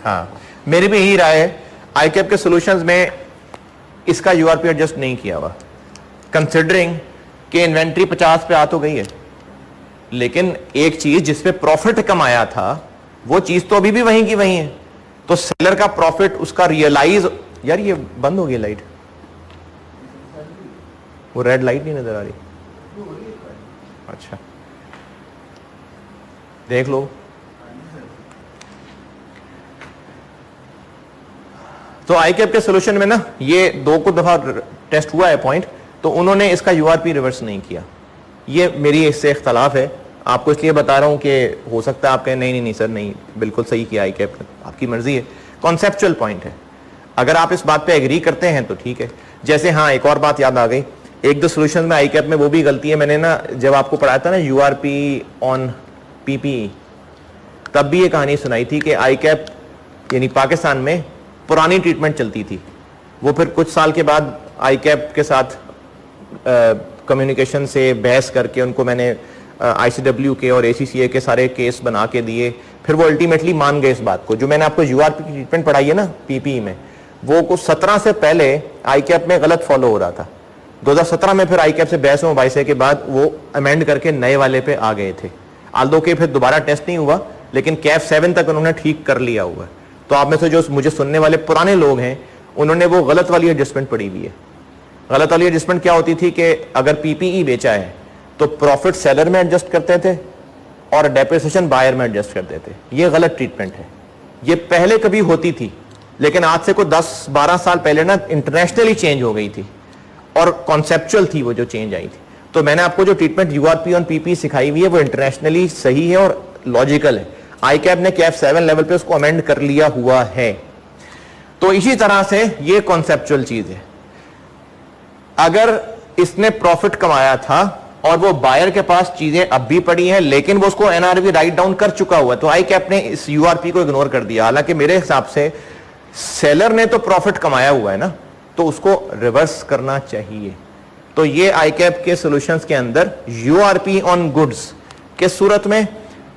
[SPEAKER 1] हाँ, मेरी भी यही राय है। आई कैप के सॉल्यूशंस में इसका यूआरपी एडजस्ट नहीं किया हुआ, कंसिडरिंग कि इन्वेंट्री 50 पे आ तो गई है, लेकिन एक चीज जिसपे प्रॉफिट कमाया था वो चीज तो अभी भी वहीं की वहीं है। तो सेलर का प्रॉफिट उसका रियलाइज, यार ये बंद हो गई लाइट, वो रेड लाइट नहीं नजर आ रही। अच्छा देख लो। तो आई कैप के सोल्यूशन में ना ये 2 को दफा टेस्ट हुआ है पॉइंट, तो उन्होंने इसका यूआरपी रिवर्स नहीं किया। ये मेरी इससे इख्तलाफ है, आपको इसलिए बता रहा हूं कि हो सकता है आप कहें नहीं नहीं नहीं सर नहीं, बिल्कुल सही किया आई कैप ने, आपकी मर्जी है, कॉन्सेप्चुअल पॉइंट है। अगर आप इस बात पे एग्री करते हैं तो ठीक है। जैसे हाँ, एक और बात याद आ गई, 1-2 सोल्यूशन में आई कैप में वो भी गलती है। मैंने ना जब आपको पढ़ाया था ना यूआरपी ऑन पीपीई, तब भी ये कहानी सुनाई थी कि आई कैप यानी पाकिस्तान में पुरानी ट्रीटमेंट चलती थी, वो फिर कुछ साल के बाद आई कैप के साथ कम्युनिकेशन से बहस करके उनको मैंने आईसीडब्ल्यू के और एसीसीए के सारे केस बना के दिए, फिर वो अल्टीमेटली मान गए इस बात को। जो मैंने आपको यूआरपी की ट्रीटमेंट पढ़ाई है ना पीपीई में, वो कुछ 17 से पहले आई कैप में गलत फॉलो हो रहा था। 2017 में फिर आई कैप से बहस में मुबाहिसे के बाद वो अमेंड करके नए वाले पे आ गए थे। आल्दो के फिर दोबारा टेस्ट नहीं हुआ, लेकिन कैप 7 तक उन्होंने ठीक कर लिया हुआ। तो आप में से जो मुझे सुनने वाले पुराने लोग हैं, उन्होंने वो गलत वाली एडजस्टमेंट पढ़ी हुई है। गलत वाली एडजस्टमेंट क्या होती थी कि अगर पीपीई बेचा है तो प्रॉफिट सेलर में एडजस्ट करते थे और डेप्रिसिएशन बायर में एडजस्ट करते थे। ये गलत ट्रीटमेंट है। ये पहले कभी होती थी, लेकिन आज से कोई 10-12 साल पहले ना इंटरनेशनली चेंज हो गई थी और कॉन्सेप्चुअल थी वो जो चेंज आई थी। तो मैंने आपको जो ट्रीटमेंट यूआरपी ऑन पीपी सिखाई हुई है वो इंटरनेशनली सही है और लॉजिकल है। आई कैप ने कैप 7 लेवल पे उसको अमेंड कर लिया हुआ है। तो इसी तरह से ये कॉन्सेप्चुअल चीज है। अगर इसने प्रॉफिट कमाया था और वो बायर के पास चीजें अब भी पड़ी हैं, लेकिन वो उसको एनआरवी राइट डाउन कर चुका हुआ है, तो आई कैप ने इस यूआरपी को इग्नोर कर दिया। हालांकि मेरे हिसाब से सेलर ने तो प्रॉफिट कमाया हुआ है ना, तो उसको रिवर्स करना चाहिए। तो ये आई कैप के सॉल्यूशंस के अंदर यूआरपी ऑन गुड्स के सूरत में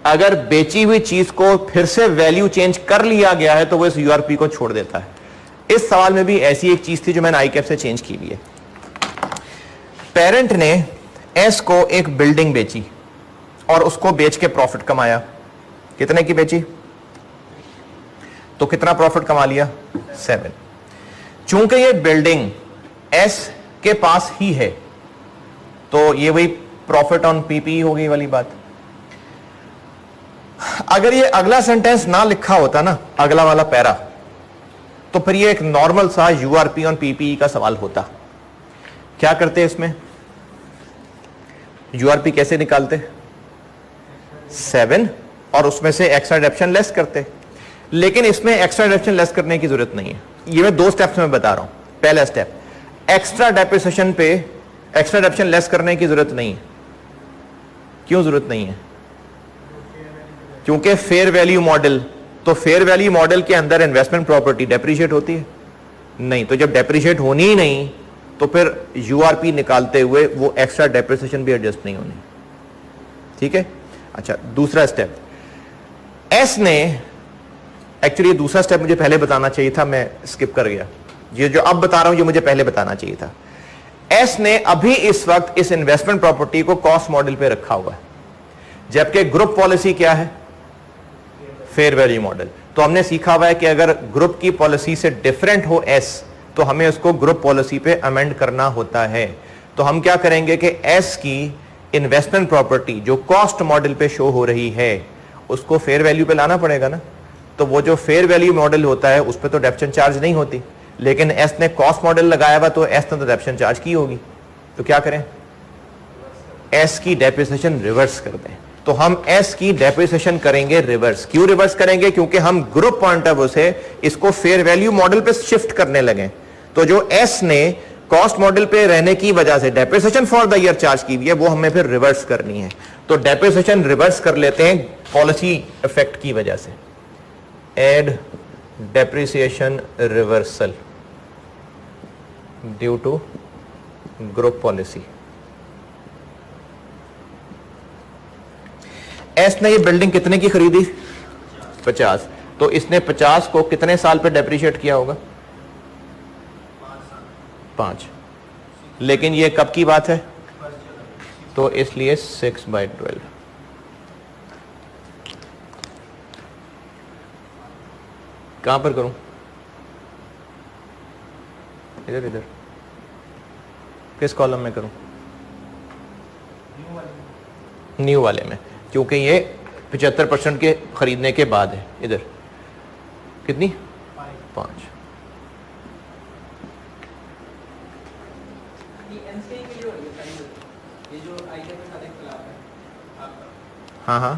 [SPEAKER 1] अगर बेची हुई चीज को फिर से वैल्यू चेंज कर लिया गया है तो वो इस यूआरपी को छोड़ देता है। इस सवाल में भी ऐसी एक चीज थी जो मैंने आई कैप से चेंज की हुई है। पेरेंट ने एस को एक बिल्डिंग बेची और उसको बेच के प्रॉफिट कमाया। कितने की बेची? तो कितना प्रॉफिट कमा लिया? 7। चूंकि ये बिल्डिंग एस के पास ही है तो ये वही प्रॉफिट ऑन पीपी हो गई वाली बात। अगर ये अगला सेंटेंस ना लिखा होता ना, अगला वाला पैरा, तो फिर ये एक नॉर्मल सा यूआरपी ऑन पीपी का सवाल होता। क्या करते इसमें? यूआरपी कैसे निकालते? 7 और उसमें से एक्स्ट्रा डेप्शन लेस करते। लेकिन इसमें एक्स्ट्रा डेप्शन लेस करने की जरूरत नहीं है। ये मैं 2 स्टेप्स में बता रहा हूं। पहला स्टेप, एक्स्ट्रा डेप्रिसिएशन पे एक्स्ट्रा डेप्शन लेस करने की जरूरत नहीं है। क्यों जरूरत नहीं है? क्योंकि फेयर वैल्यू मॉडल, तो फेयर वैल्यू मॉडल के अंदर इन्वेस्टमेंट प्रॉपर्टी डेप्रिशिएट होती है नहीं, तो जब डेप्रिशिएट होनी ही नहीं तो फिर यूआरपी निकालते हुए वो एक्स्ट्रा डेप्रिसिएशन भी एडजस्ट नहीं होनी। ठीक है। अच्छा, दूसरा स्टेप, एस ने, एक्चुअली दूसरा स्टेप मुझे पहले बताना चाहिए था, मैं स्किप कर गया। ये जो अब बता रहा हूं ये मुझे पहले बताना चाहिए था। एस ने अभी इस वक्त इस इन्वेस्टमेंट प्रॉपर्टी को कॉस्ट मॉडल पे रखा हुआ है, जबकि ग्रुप पॉलिसी क्या है? Fair value model. तो हमने सीखा हुआ है कि अगर ग्रुप की पॉलिसी से डिफरेंट हो एस तो हमें उसको ग्रुप पॉलिसी पे अमेंड करना होता है। तो हम क्या करेंगे कि एस की इन्वेस्टमेंट प्रॉपर्टी जो कॉस्ट मॉडल पे शो हो रही है उसको फेयर वैल्यू पे लाना पड़ेगा ना। तो वो जो फेयर वैल्यू मॉडल होता है उस पर तो डेप्शन चार्ज नहीं होती, लेकिन एस ने कॉस्ट मॉडल लगाया हुआ तो एस ने तो डेप्शन चार्ज की होगी। तो क्या करें? एस की डेप्रिसिएशन रिवर्स कर दें। तो हम एस की डेप्रिसिएशन करेंगे रिवर्स। क्यों रिवर्स करेंगे? क्योंकि हम ग्रुप पॉइंट ऑफ व्यू से इसको फेयर वैल्यू मॉडल पे शिफ्ट करने लगे। तो जो एस ने कॉस्ट मॉडल पे रहने की वजह से depreciation for the year charge की हुई है वो हमें फिर रिवर्स करनी है। तो डेप्रिसिएशन रिवर्स कर लेते हैं पॉलिसी इफेक्ट की वजह से। Add depreciation reversal due to group policy. S ने ये बिल्डिंग कितने की खरीदी? 50। तो इसने 50 को कितने साल पे डेप्रिशिएट किया होगा? 5। लेकिन ये कब की बात है? तो इसलिए 6/12। कहां पर करूं? इधर इधर किस कॉलम में करूं? न्यू वाले में, क्योंकि ये 75% के खरीदने के बाद है। इधर कितनी? 5। हाँ हाँ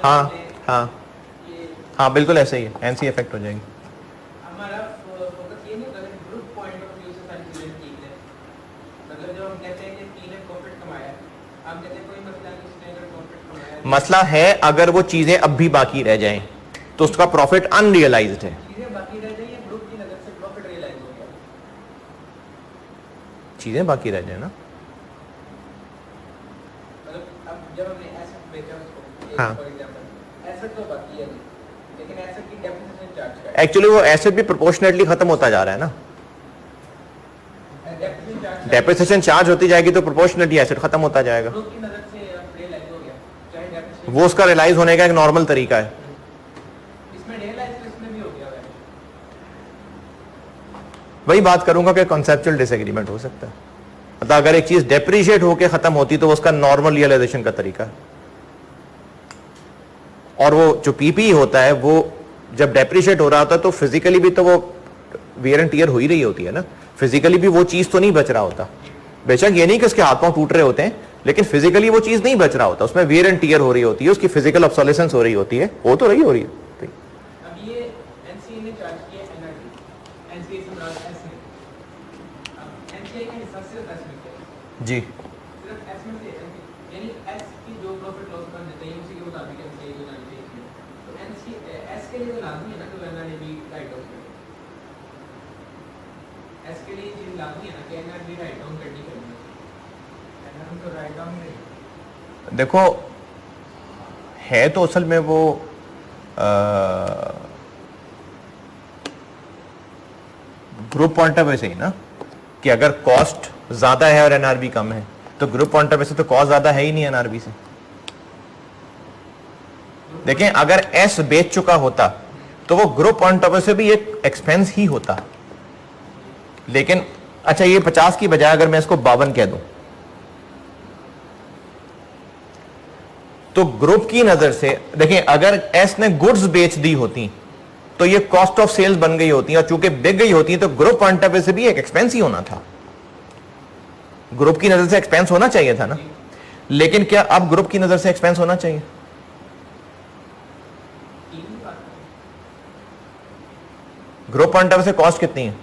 [SPEAKER 1] हाँ हाँ हाँ बिल्कुल ऐसे ही है, एनसी इफेक्ट हो जाएगी।
[SPEAKER 2] हमारा फोकस ये नहीं होगा कि ग्रुप पॉइंट ऑफ व्यू से सारी चीजें ठीक है। मतलब जब हम कहते हैं कि टी ने प्रॉफिट कमाया, हम कहते हैं कोई मसला नहीं, उसने अगर प्रॉफिट कमाया।
[SPEAKER 1] मसला है अगर वो चीजें अब भी बाकी रह जाएं तो उसका प्रॉफिट अनरियलाइज्ड है।
[SPEAKER 2] चीजें बाकी रह जाएं, ग्रुप की नजर से प्रॉफिट रियलाइज हो गया।
[SPEAKER 1] चीजें बाकी रह जाए ना,
[SPEAKER 2] मतलब अब जब हमने एसेट बेचा उसको,
[SPEAKER 1] हाँ।
[SPEAKER 2] फॉर एग्जांपल एसेट तो बाकी है, लेकिन एसेट की डेप्रिसिएशन चार्ज का
[SPEAKER 1] एक्चुअली वो एसेट भी प्रोपोर्शनेटली खत्म होता जा रहा है ना। डेप्रिसिएशन चार्ज होती जाएगी तो प्रोपोर्शनेटली एसेट खत्म होता जाएगा।
[SPEAKER 2] ग्रुप की नजर से रियलाइज हो गया, चाहे डेप्रिसिएशन
[SPEAKER 1] वो उसका रियलाइज होने का एक नॉर्मल तरीका है।
[SPEAKER 2] इसमें रियलाइज इसमें भी हो गया है।
[SPEAKER 1] वही बात करूंगा कि कॉन्सेप्चुअल डिसएग्रीमेंट हो सकता है। मतलब अगर एक चीज डेप्रिशिएट होकर खत्म होती तो उसका नॉर्मल रियलाइजेशन का तरीका है, और वो जो पीपी होता है वो जब डेप्रिशिएट हो रहा होता है तो फिजिकली भी तो वो वियर एंड टियर हो ही रही होती है ना। फिजिकली भी वो चीज तो नहीं बच रहा होता। बेशक ये नहीं कि उसके हाथ पांव टूट रहे होते हैं, लेकिन फिजिकली वो चीज नहीं बच रहा होता, उसमें वियर एंड टियर हो रही होती है, उसकी फिजिकल ऑब्सोलेसेंस हो रही होती है, हो तो रही हो रही है।
[SPEAKER 2] अब ये एनसीए ने चार्ज किया एनआरटी, एनसीए से नाम एस ने
[SPEAKER 1] जी
[SPEAKER 2] सिर्फ एस में से यानी एस की जो प्रॉफिट लॉस बन देते हैं उसी के मुताबिक एनसीए को जानी चाहिए इसमें। तो एनसी एस के लिए तो लाजमी है ना कि एनआर ने भी राइट डाउन करे। एस के लिए चीज लाजमी है ना कि एनआर भी राइट डाउन करनी करनी है। एनआर तो राइट डाउन नहीं।
[SPEAKER 1] देखो है तो असल में वो ग्रुप पॉइंट ऑफ व्यू से ही ना कि अगर कॉस्ट ज्यादा है और एनआरबी कम है तो ग्रुप पॉइंट ऑफ व्यू से तो कॉस्ट ज्यादा है ही नहीं एनआरबी से। देखें अगर एस बेच चुका होता तो वो ग्रुप पॉइंट ऑफ व्यू से भी एक एक्सपेंस ही होता। लेकिन अच्छा ये 50 की बजाय अगर मैं इसको 52 कह दूं तो ग्रुप की नजर से देखें अगर एस ने गुड्स बेच दी होती तो ये कॉस्ट ऑफ सेल्स बन गई होती और चूंकि बिक गई होती तो ग्रुप पॉइंट ऑफ व्यू से भी एक एक्सपेंस ही होना था। ग्रुप की नजर से एक्सपेंस होना चाहिए था ना। लेकिन क्या अब ग्रुप की नजर से एक्सपेंस होना चाहिए? ग्रुप पॉइंट ऑफ व्यू से कॉस्ट कितनी है?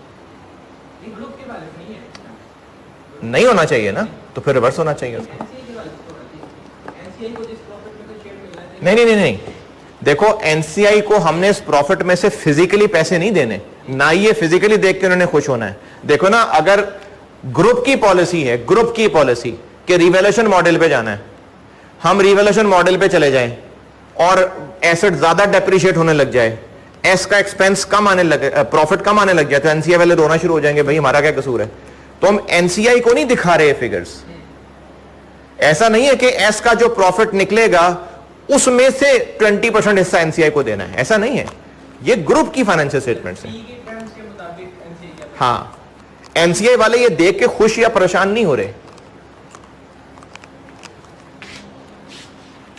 [SPEAKER 2] ग्रुप के वाले नहीं है,
[SPEAKER 1] नहीं होना चाहिए ना, तो फिर रिवर्स होना चाहिए उसको।
[SPEAKER 2] एनसीए को जिस प्रॉफिट में तो शेयर मिलना चाहिए।
[SPEAKER 1] नहीं नहीं नहीं नहीं, देखो एनसीआई को हमने इस प्रॉफिट में से फिजिकली पैसे नहीं देने, ना ये फिजिकली देख के उन्होंने खुश होना है। देखो ना अगर ग्रुप की पॉलिसी है, ग्रुप की पॉलिसी कि रिवैल्यूएशन मॉडल पे जाना है, हम रिवैल्यूएशन मॉडल पे चले जाएं और एसेट ज्यादा डेप्रिशिएट होने लग जाए, एस का एक्सपेंस कम आने लगे, प्रॉफिट कम आने लग जाए तो एनसीआई वाले रोना शुरू हो जाएंगे भाई हमारा क्या कसूर है। तो हम एनसीआई को नहीं दिखा रहे फिगर्स। ऐसा नहीं है कि एस का जो प्रॉफिट निकलेगा उसमें से 20% हिस्सा एनसीआई को देना है, ऐसा नहीं है। ये ग्रुप की फाइनेंशियल स्टेटमेंट्स है। हाँ, एनसीआई वाले ये देख के खुश या परेशान नहीं हो रहे।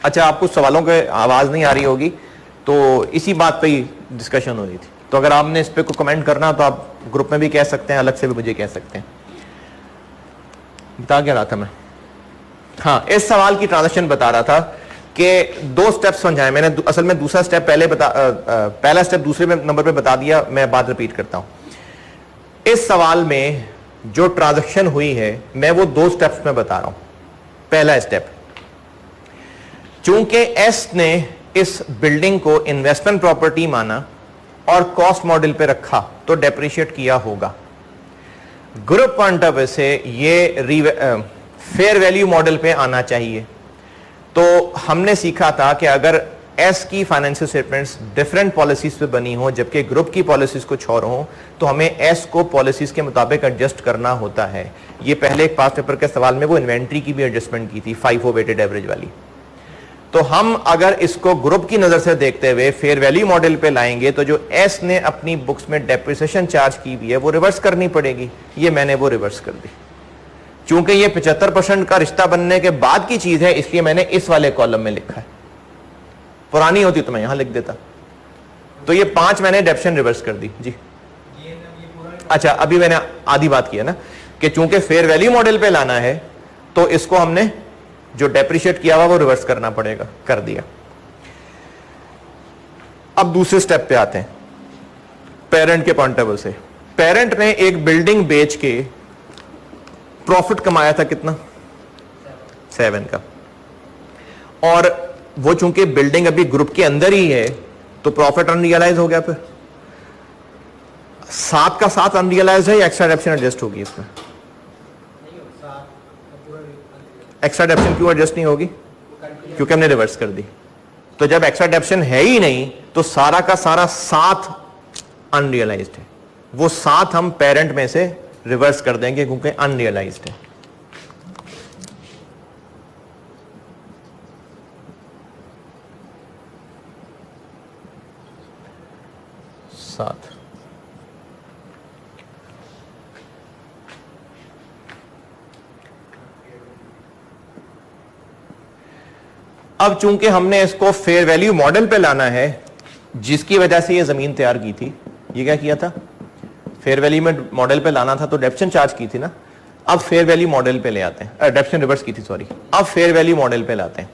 [SPEAKER 1] अच्छा, आपको सवालों के आवाज नहीं आ रही होगी तो इसी बात पे ही डिस्कशन हो रही थी। तो अगर आपने इस पे कोई कमेंट करना तो आप ग्रुप में भी कह सकते हैं, अलग से भी मुझे कह सकते हैं। बता क्या रहा था मैं? हाँ, इस सवाल की ट्रांजेक्शन बता रहा था कि 2 स्टेप्स समझाए मैंने। असल में दूसरा स्टेप पहला स्टेप दूसरे नंबर पे बता दिया, मैं बात रिपीट करता हूं। इस सवाल में जो ट्रांजैक्शन हुई है मैं वो 2 स्टेप्स में बता रहा हूं। पहला स्टेप, चूंकि एस ने इस बिल्डिंग को इन्वेस्टमेंट प्रॉपर्टी माना और कॉस्ट मॉडल पे रखा तो डेप्रिशिएट किया होगा। ग्रुप पॉइंट ऑफ व्यू से ये फेयर वैल्यू मॉडल पे आना चाहिए। तो हमने सीखा था कि अगर एस की फाइनेंशियल स्टेटमेंट्स डिफरेंट पॉलिसीज पे बनी हो जबकि ग्रुप की पॉलिसीज कुछ और हो तो हमें एस को पॉलिसीज के मुताबिक एडजस्ट करना होता है। ये पहले एक पास पेपर के सवाल में वो इन्वेंट्री की भी एडजस्टमेंट की थी, FIFO वेटेड एवरेज वाली। तो हम अगर इसको ग्रुप की नजर से देखते हुए फेयर वैल्यू मॉडल पे लाएंगे तो जो एस ने अपनी बुक्स में डेप्रिसिएशन चार्ज की हुई है वो रिवर्स करनी पड़ेगी। ये मैंने वो रिवर्स कर दी। चूंकि ये 75% का रिश्ता बनने के बाद की चीज है इसलिए मैंने इस वाले कॉलम में लिखा है। पुरानी होती तो मैं यहां लिख देता। तो ये 5 मैंने डेप्शन रिवर्स कर दी जी। अच्छा, अभी मैंने आधी बात की है ना कि चूंकि फेयर वैल्यू मॉडल पे लाना है तो इसको हमने जो डेप्रिशिएट किया हुआ वो रिवर्स करना पड़ेगा, कर दिया। अब दूसरे स्टेप पे आते हैं, पेरेंट के पॉइंट ऑफ व्यू से। पेरेंट ने एक बिल्डिंग बेच के प्रॉफिट कमाया था कितना? 7 का। और वो चूंकि बिल्डिंग अभी ग्रुप के अंदर ही है तो प्रॉफिट अनरियलाइज हो गया। फिर 7 का 7 अनरियलाइज है या एक्स्ट्रा डेप्शन एडजस्ट होगी इसमें? एक्स्ट्रा डेप्शन क्यों एडजस्ट नहीं होगी? क्योंकि हमने रिवर्स कर दी। तो जब एक्स्ट्रा डेप्शन है ही नहीं तो सारा का सारा 7 अनरियलाइज्ड है। वो 7 हम पेरेंट में से रिवर्स कर देंगे क्योंकि अनरियलाइज्ड है। अब चूंकि हमने इसको फेयर वैल्यू मॉडल पे लाना है जिसकी वजह से ये जमीन तैयार की थी, ये क्या किया था? फेयर वैल्यू में मॉडल पे लाना था तो डेप्शन चार्ज की थी ना। अब फेयर वैल्यू मॉडल पे ले आते हैं, डेप्शन रिवर्स की थी सॉरी। अब फेयर वैल्यू मॉडल पे लाते हैं।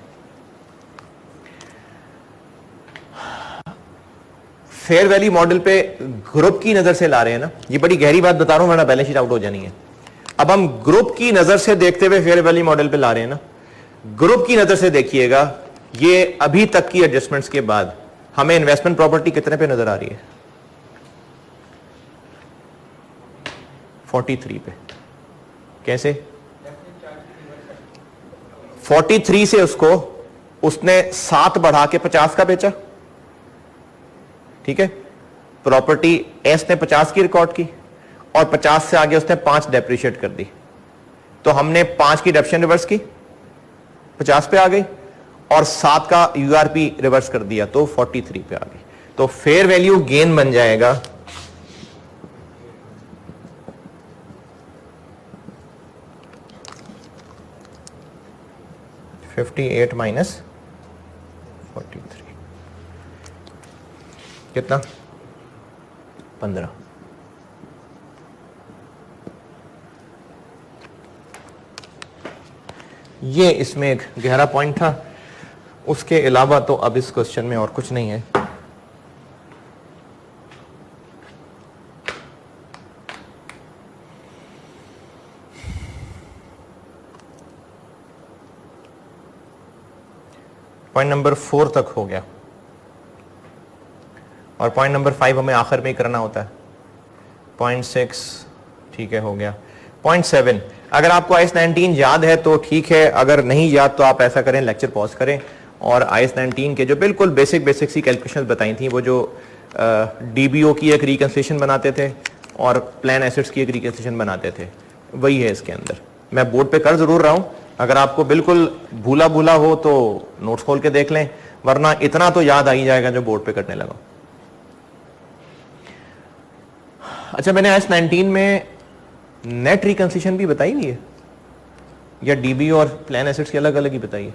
[SPEAKER 1] फेयर वैल्यू मॉडल पे ग्रुप की नजर से ला रहे हैं ना, ये बड़ी गहरी बात बता रहा हूं वरना बैलेंस शीट आउट हो जानी है। अब हम ग्रुप की नजर से देखते हुए फेयर वैल्यू मॉडल पे ला रहे हैं ना, ग्रुप की नजर से देखिएगा, ये अभी तक की एडजस्टमेंट्स के बाद हमें इन्वेस्टमेंट प्रॉपर्टी कितने पे नजर आ रही है? 43 पे। कैसे? 43 से उसने 7 बढ़ा के 50 का बेचा, ठीक है। प्रॉपर्टी एस ने 50 की रिकॉर्ड की और 50 से आगे उसने 5 डेप्रिशिएट कर दी, तो हमने 5 की डेप्शन रिवर्स की, 50 पे आ गई, और 7 का यूआरपी रिवर्स कर दिया तो 43 पे आ गई। तो फेयर वैल्यू गेन बन जाएगा 58 माइनस 43 कितना? 15। ये इसमें एक गहरा पॉइंट था, उसके अलावा तो अब इस क्वेश्चन में और कुछ नहीं है। पॉइंट नंबर 4 तक हो गया और पॉइंट नंबर 5 हमें आखिर में ही करना होता है। पॉइंट 6 ठीक है, हो गया। पॉइंट 7, अगर आपको आईएस 19 याद है तो ठीक है, अगर नहीं याद तो आप ऐसा करें, लेक्चर पॉज करें और आईएस 19 के जो बिल्कुल बेसिक सी कैलकुलेशन बताई थी, वो जो डीबीओ की एक रिकंसिलेशन बनाते थे और प्लान एसेट्स की एक रिकंसिलेशन बनाते थे, वही है इसके अंदर। मैं बोर्ड पे कर जरूर रहा हूं, अगर आपको बिल्कुल भूला भूला हो तो नोट्स खोल के देख लें, वरना इतना तो याद आ ही जाएगा जो बोर्ड पे करने लगा। अच्छा, मैंने आईएस 19 में नेट रिकंसिलेशन भी बताई हुई है या डीबी और प्लान एसेट्स की अलग अलग ही बताई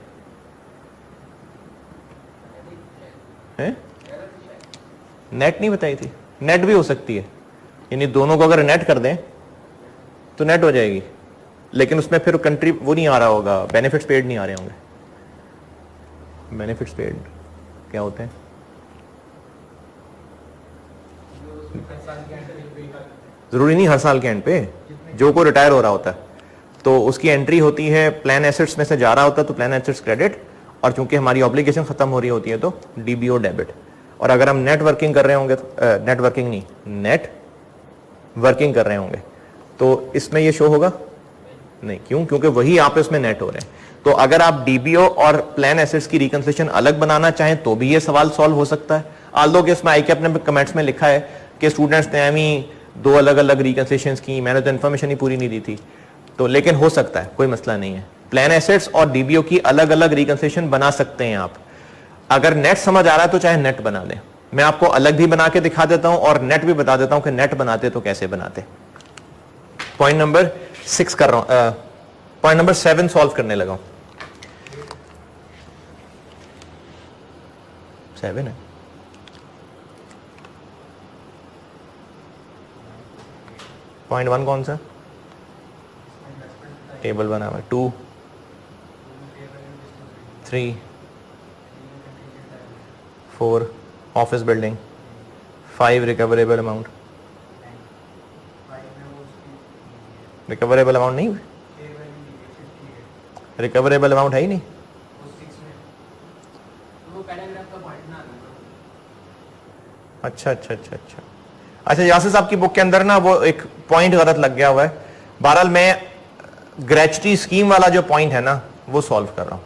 [SPEAKER 1] है? नेट नहीं बताई थी? नेट भी हो सकती है, यानी दोनों को अगर नेट कर दें तो नेट हो जाएगी, लेकिन उसमें फिर कंट्री वो नहीं आ रहा होगा, बेनिफिट्स पेड नहीं आ रहे होंगे। बेनिफिट्स पेड क्या होते हैं? जरूरी नहीं हर साल के एंड पे, जो को रिटायर हो रहा होता है तो उसकी एंट्री होती है, प्लान एसेट्स में से जा रहा होता है तो प्लान एसेट्स क्रेडिट, और चूंकि हमारी ऑब्लिगेशन खत्म हो रही होती है तो डीबीओ डेबिट। और अगर हम नेट वर्किंग कर रहे होंगे, नेट वर्किंग नहीं, नेट वर्किंग कर रहे होंगे तो इसमें ये शो होगा नहीं। क्यों? क्योंकि वही आपस में नेट हो रहे हैं। तो अगर आप डीबीओ और प्लान एसेट्स की रिकंसिलेशन अलग बनाना चाहें तो भी ये सवाल सॉल्व हो सकता है। आल्दो के इसमें आईके अपने कमेंट्स में लिखा है कि स्टूडेंट्स ने हमें 2 अलग अलग रिकंसिलेशंस की, मैंने तो इन्फॉर्मेशन ही पूरी नहीं दी थी, तो लेकिन हो सकता है, कोई मसला नहीं है। प्लान एसेट्स और डीबीओ की अलग अलग रिकंसिलेशन बना सकते हैं आप। अगर नेट समझ आ रहा है तो चाहे नेट बना दें, मैं आपको अलग भी बना के दिखा देता हूं और नेट भी बता देता हूं कि नेट बनाते तो कैसे बनाते। पॉइंट नंबर 6 कर रहा हूं, पॉइंट नंबर 7 सॉल्व करने लगा हूं। 7 है। पॉइंट 1 कौन सा? टेबल बना हुआ है। 2, 3, 4 office building, 5 recoverable amount. Recoverable amount नहीं, रिकवरेबल अमाउंट है ही नहीं। अच्छा अच्छा अच्छा अच्छा अच्छा, यासिर साहब की बुक के अंदर ना वो एक पॉइंट गलत लग गया हुआ है। बहरहाल मैं ग्रेचुटी स्कीम वाला जो पॉइंट है ना वो सॉल्व कर रहा हूं,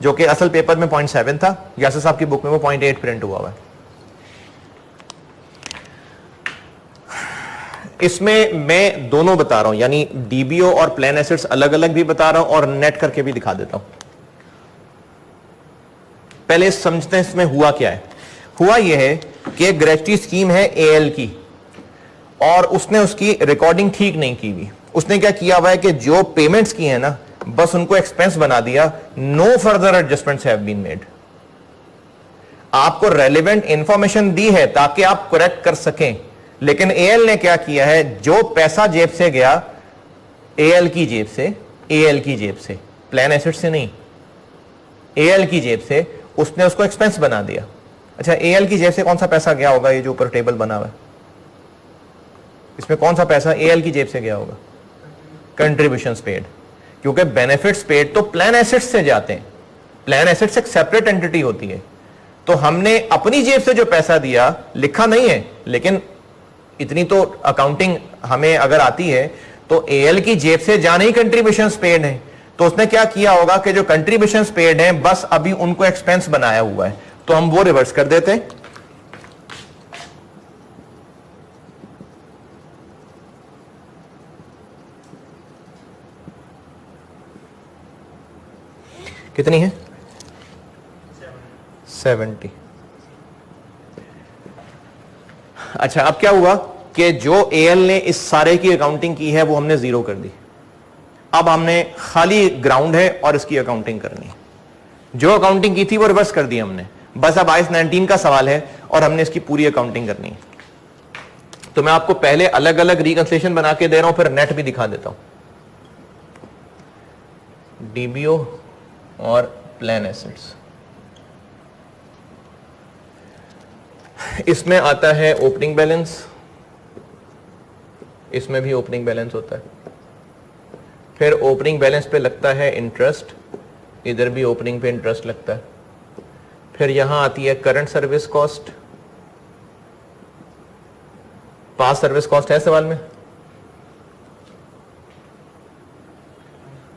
[SPEAKER 1] जो कि असल पेपर में पॉइंट 7 था, यासिर साहब की बुक में वो पॉइंट 8 प्रिंट हुआ हुआ है। इसमें मैं दोनों बता रहा हूं, यानी डीबीओ और प्लान एसेट्स अलग अलग भी बता रहा हूं और नेट करके भी दिखा देता हूं। पहले समझते हैं इसमें हुआ क्या है। हुआ यह है कि ग्रेचुटी स्कीम है एएल की और उसने उसकी रिकॉर्डिंग ठीक नहीं की हुई। उसने क्या किया हुआ है कि जो पेमेंट्स की है ना बस उनको एक्सपेंस बना दिया, no further adjustments have been made. आपको रेलेवेंट इंफॉर्मेशन दी है ताकि आप करेक्ट कर सकें, लेकिन एएल ने क्या किया है, जो पैसा जेब से गया एएल की जेब से, एएल की जेब से, प्लान एसेट से नहीं, एएल की जेब से उसने उसको एक्सपेंस बना दिया। अच्छा, एएल की जेब से कौन सा पैसा गया होगा? ये जो ऊपर टेबल बना हुआ है इसमें कौन सा पैसा एएल की जेब से गया होगा? कंट्रीब्यूशंस पेड, क्योंकि बेनिफिट्स पेड तो प्लान एसेट्स से जाते हैं, प्लान एसेट्स एक सेपरेट एंटिटी होती है। तो हमने अपनी जेब से जो पैसा दिया लिखा नहीं है, लेकिन इतनी तो अकाउंटिंग हमें अगर आती है तो एएल की जेब से जाने ही कंट्रीब्यूशंस पेड है। तो उसने क्या किया होगा कि जो कंट्रीब्यूशंस पेड हैं बस अभी उनको एक्सपेंस बनाया हुआ है, तो हम वो रिवर्स कर देते हैं। कितनी है? 70। अच्छा, अब क्या हुआ कि जो एएल ने इस सारे की अकाउंटिंग की है वो हमने जीरो कर दी। अब हमने खाली ग्राउंड है और इसकी अकाउंटिंग करनी है। जो अकाउंटिंग की थी वो रिवर्स कर दी हमने, बस अब आईएस 19 का सवाल है और हमने इसकी पूरी अकाउंटिंग करनी है। तो मैं आपको पहले अलग अलग रिकंसिलिएशन बना के दे रहा हूं, फिर नेट भी दिखा देता हूं। डीबीओ और प्लान एसेट्स, इसमें आता है ओपनिंग बैलेंस, इसमें भी ओपनिंग बैलेंस होता है, फिर ओपनिंग बैलेंस पे लगता है इंटरेस्ट, इधर भी ओपनिंग पे इंटरेस्ट लगता है, फिर यहां आती है करंट सर्विस कॉस्ट। पास सर्विस कॉस्ट है सवाल में?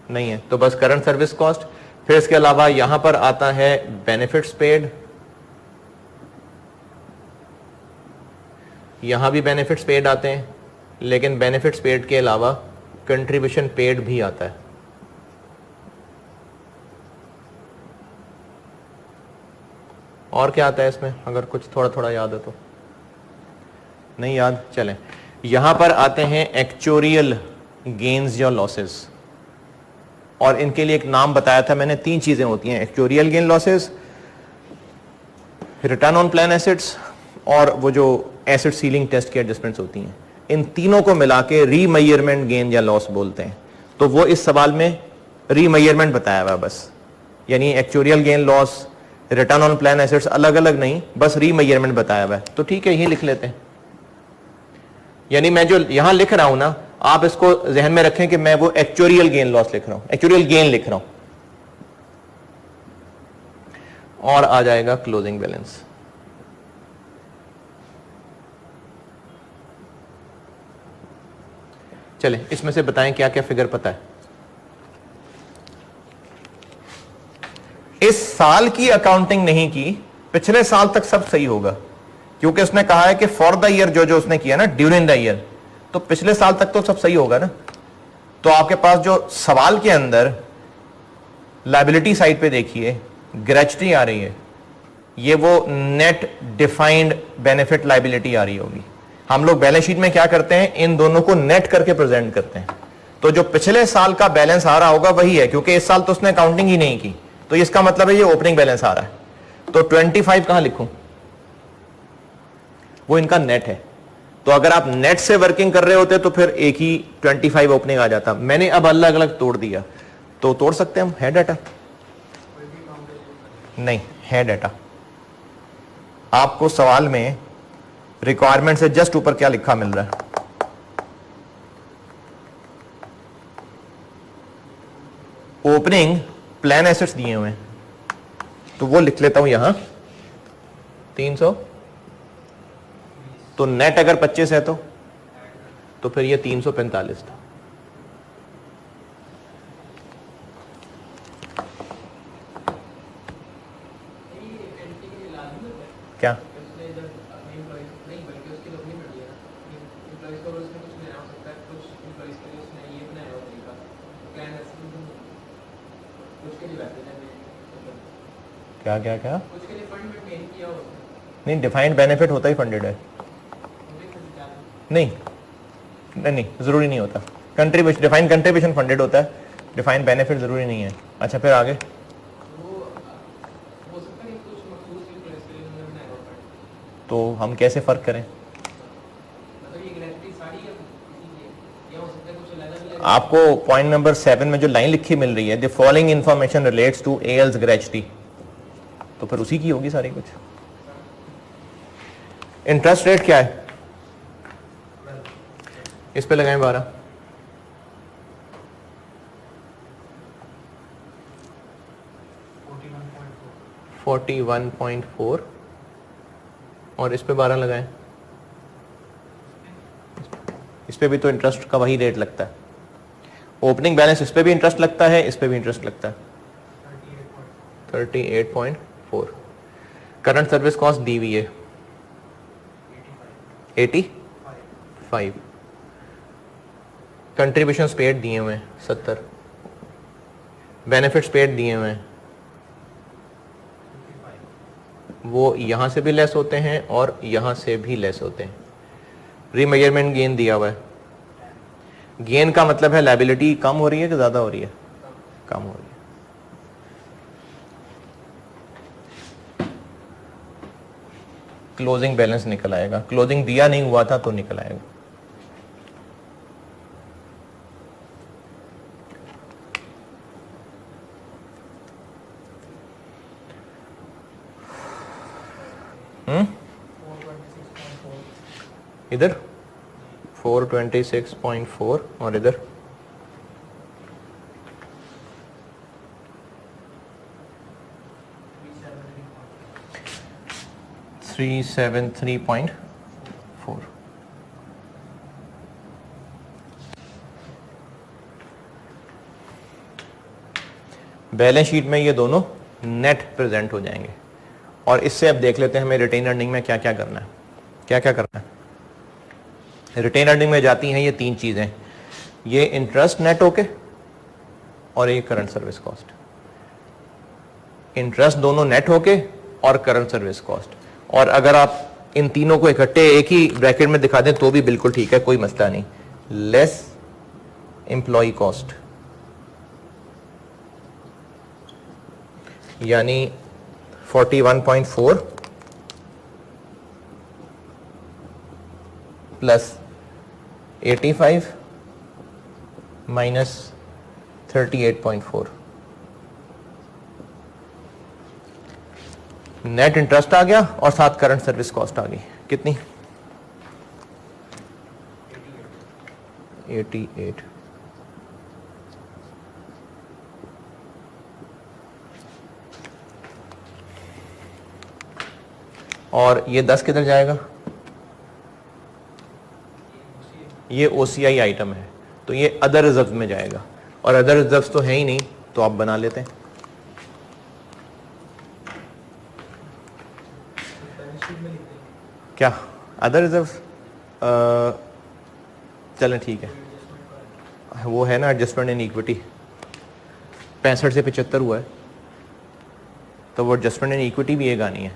[SPEAKER 1] नहीं है, तो बस करंट सर्विस कॉस्ट। फिर इसके अलावा यहां पर आता है बेनिफिट्स पेड, यहां भी बेनिफिट्स पेड आते हैं, लेकिन बेनिफिट्स पेड के अलावा कंट्रीब्यूशन पेड भी आता है। और क्या आता है इसमें, अगर कुछ थोड़ा थोड़ा याद है तो? नहीं याद, चलें। यहां पर आते हैं एक्चुरियल गेन्स या लॉसेस, और इनके लिए एक नाम बताया था मैंने। 3 चीजें होती हैं, actuarial gain losses, return on plan assets, और वो जो एसेट सीलिंग टेस्ट की एडजस्टमेंट्स होती हैं। इन तीनों को मिला के रीमेजरमेंट गेन या लॉस बोलते हैं। तो वो इस सवाल में रीमेजरमेंट बताया हुआ बस, यानी actuarial gain loss, return on plan assets अलग अलग नहीं, बस रीमेजरमेंट बताया हुआ है। तो ठीक है, यही लिख लेते हैं। यानी मैं जो यहां लिख रहा हूं ना, आप इसको जहन में रखें कि मैं वो एक्चुरियल गेन लॉस लिख रहा हूं, एक्चुरियल गेन लिख रहा हूं। और आ जाएगा क्लोजिंग बैलेंस। चले, इसमें से बताएं क्या क्या फिगर पता है। इस साल की अकाउंटिंग नहीं की, पिछले साल तक सब सही होगा, क्योंकि उसने कहा है कि फॉर द ईयर जो उसने किया ना, ड्यूरिंग द ईयर, तो पिछले साल तक तो सब सही होगा ना। तो आपके पास जो सवाल के अंदर लायबिलिटी साइड पे देखिए ग्रेच्युटी आ रही है, ये वो नेट डिफाइंड बेनिफिट लायबिलिटी आ रही होगी। हम लोग बैलेंस शीट में क्या करते हैं, इन दोनों को नेट करके प्रेजेंट करते हैं। तो जो पिछले साल का बैलेंस आ रहा होगा वही है, क्योंकि इस साल तो उसने अकाउंटिंग ही नहीं की, तो इसका मतलब है ये ओपनिंग बैलेंस आ रहा है। तो 25 कहां लिखूं, वो इनका नेट है। तो अगर आप नेट से वर्किंग कर रहे होते तो फिर एक ही 25 ओपनिंग आ जाता। मैंने अब अलग अलग तोड़ दिया, तो तोड़ सकते हैं हम, है डाटा? नहीं है डाटा। आपको सवाल में रिक्वायरमेंट से जस्ट ऊपर क्या लिखा मिल रहा है, ओपनिंग प्लान एसेट्स दिए हुए हैं, तो वो लिख लेता हूं यहां 300। तो नेट अगर 25 है तो फिर ये 345 था। क्या क्या क्या क्या नहीं, डिफाइंड बेनिफिट होता ही फंडेड है। नहीं नहीं नहीं, जरूरी नहीं होता। कंट्रीब्यूशन, डिफाइंड कंट्रीब्यूशन फंडेड होता है, डिफाइंड बेनिफिट जरूरी नहीं है। अच्छा, फिर आगे तो हम कैसे फर्क करें? आपको पॉइंट नंबर 7 में जो लाइन लिखी मिल रही है, the following information relates to Al's gratuity, तो फिर उसी की होगी सारी कुछ। इंटरेस्ट रेट क्या है, इस पे लगाएं 12। 41.4 और इस पे 12 लगाएं, इस पे भी तो इंटरेस्ट का वही रेट लगता है। ओपनिंग बैलेंस इस पे भी इंटरेस्ट लगता है, इस पे भी इंटरेस्ट लगता है 38.4। करंट सर्विस कॉस्ट दी हुई है 85। कंट्रीब्यूशन पेड दिए हुए हैं 70। बेनिफिट्स पेड दिए हुए हैं, वो यहां से भी लेस होते हैं और यहां से भी लेस होते हैं। रीमेजरमेंट गेन दिया हुआ है। गेन का मतलब है लायबिलिटी कम हो रही है कि ज्यादा हो रही है? कम हो रही है। क्लोजिंग बैलेंस निकल आएगा, क्लोजिंग दिया नहीं हुआ था तो निकल आएगा। इधर 426.4 और इधर 373.4। बैलेंस शीट में ये दोनों नेट प्रेजेंट हो जाएंगे। और इससे अब देख लेते हैं हमें रिटेन अर्निंग में क्या क्या करना है। क्या क्या करना है? रिटेन अर्निंग में जाती हैं ये तीन चीजें, ये इंटरेस्ट नेट होके और ये करंट सर्विस कॉस्ट। इंटरेस्ट दोनों नेट होके और करंट सर्विस कॉस्ट। और अगर आप इन तीनों को इकट्ठे एक ही ब्रैकेट में दिखा दें तो भी बिल्कुल ठीक है, कोई मसला नहीं। लेस एम्प्लॉय कॉस्ट यानी 41.4 प्लस 85 माइनस 38.4। नेट इंटरेस्ट आ गया और साथ करंट सर्विस कॉस्ट आ गई। कितनी? 88। और ये 10 किधर जाएगा? ये OCI आइटम है तो ये अदर रिजर्व में जाएगा, और अदर रिजर्व तो है ही नहीं तो आप बना लेते हैं। क्या अदर रिजर्व? चलें ठीक है, वो है ना एडजस्टमेंट इन इक्विटी, 65 से 75 हुआ है तो वो एडजस्टमेंट इन इक्विटी भी एक आनी है।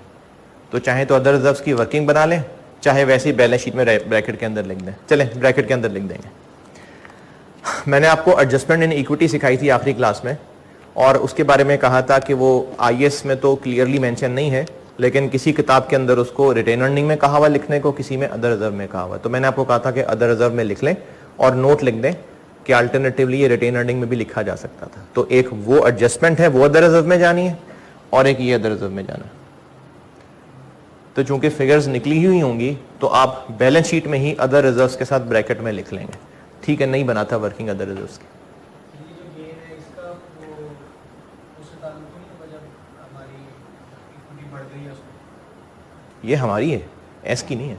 [SPEAKER 1] तो चाहे तो अदर रिजर्व्स की वर्किंग बना लें, चाहे वैसे ही बैलेंस शीट में ब्रैकेट के अंदर लिख दें। चलें ब्रैकेट के अंदर लिख देंगे। मैंने आपको एडजस्टमेंट इन इक्विटी सिखाई थी आखिरी क्लास में, और उसके बारे में कहा था कि वो IAS में तो क्लियरली मेंशन नहीं है, लेकिन किसी किताब के अंदर उसको रिटेन अर्निंग में कहा हुआ लिखने को, किसी में अदर रिजर्व में कहा हुआ। तो मैंने आपको कहा था कि अदर रिजर्व में लिख लें और नोट लिख दें कि अल्टरनेटिवली ये रिटेन अर्निंग में भी लिखा जा सकता था। तो एक वो एडजस्टमेंट है वो अदर रिजर्व में जानी है, और एक ये अदर रिजर्व में जाना है। तो चूंकि फिगर्स निकली हुई होंगी तो आप बैलेंस शीट में ही अदर रिजर्व्स के साथ ब्रैकेट में लिख लेंगे। ठीक है, नहीं बना था वर्किंग अदर रिजर्व्स की। ये हमारी है, एस की नहीं है।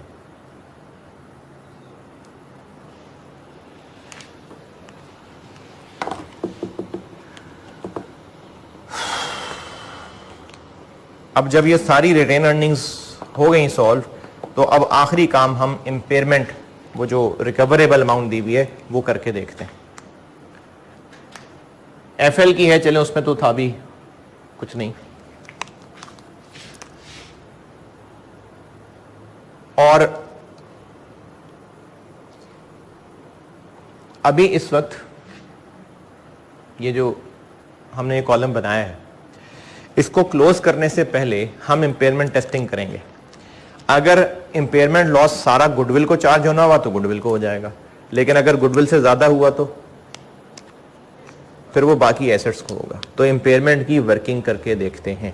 [SPEAKER 1] अब जब ये सारी रिटेन अर्निंग्स हो गई सॉल्व, तो अब आखिरी काम हम इम्पेयरमेंट, वो जो रिकवरेबल अमाउंट दी हुई है वो करके देखते हैं। FL की है, चले उसमें तो था भी कुछ नहीं। और अभी इस वक्त ये जो हमने ये कॉलम बनाया है, इसको क्लोज करने से पहले हम इम्पेयरमेंट टेस्टिंग करेंगे। अगर इम्पेयरमेंट लॉस सारा गुडविल को चार्ज होना हुआ तो गुडविल को हो जाएगा, लेकिन अगर गुडविल से ज्यादा हुआ तो फिर वो बाकी एसेट्स को होगा। तो इम्पेयरमेंट की वर्किंग करके देखते हैं।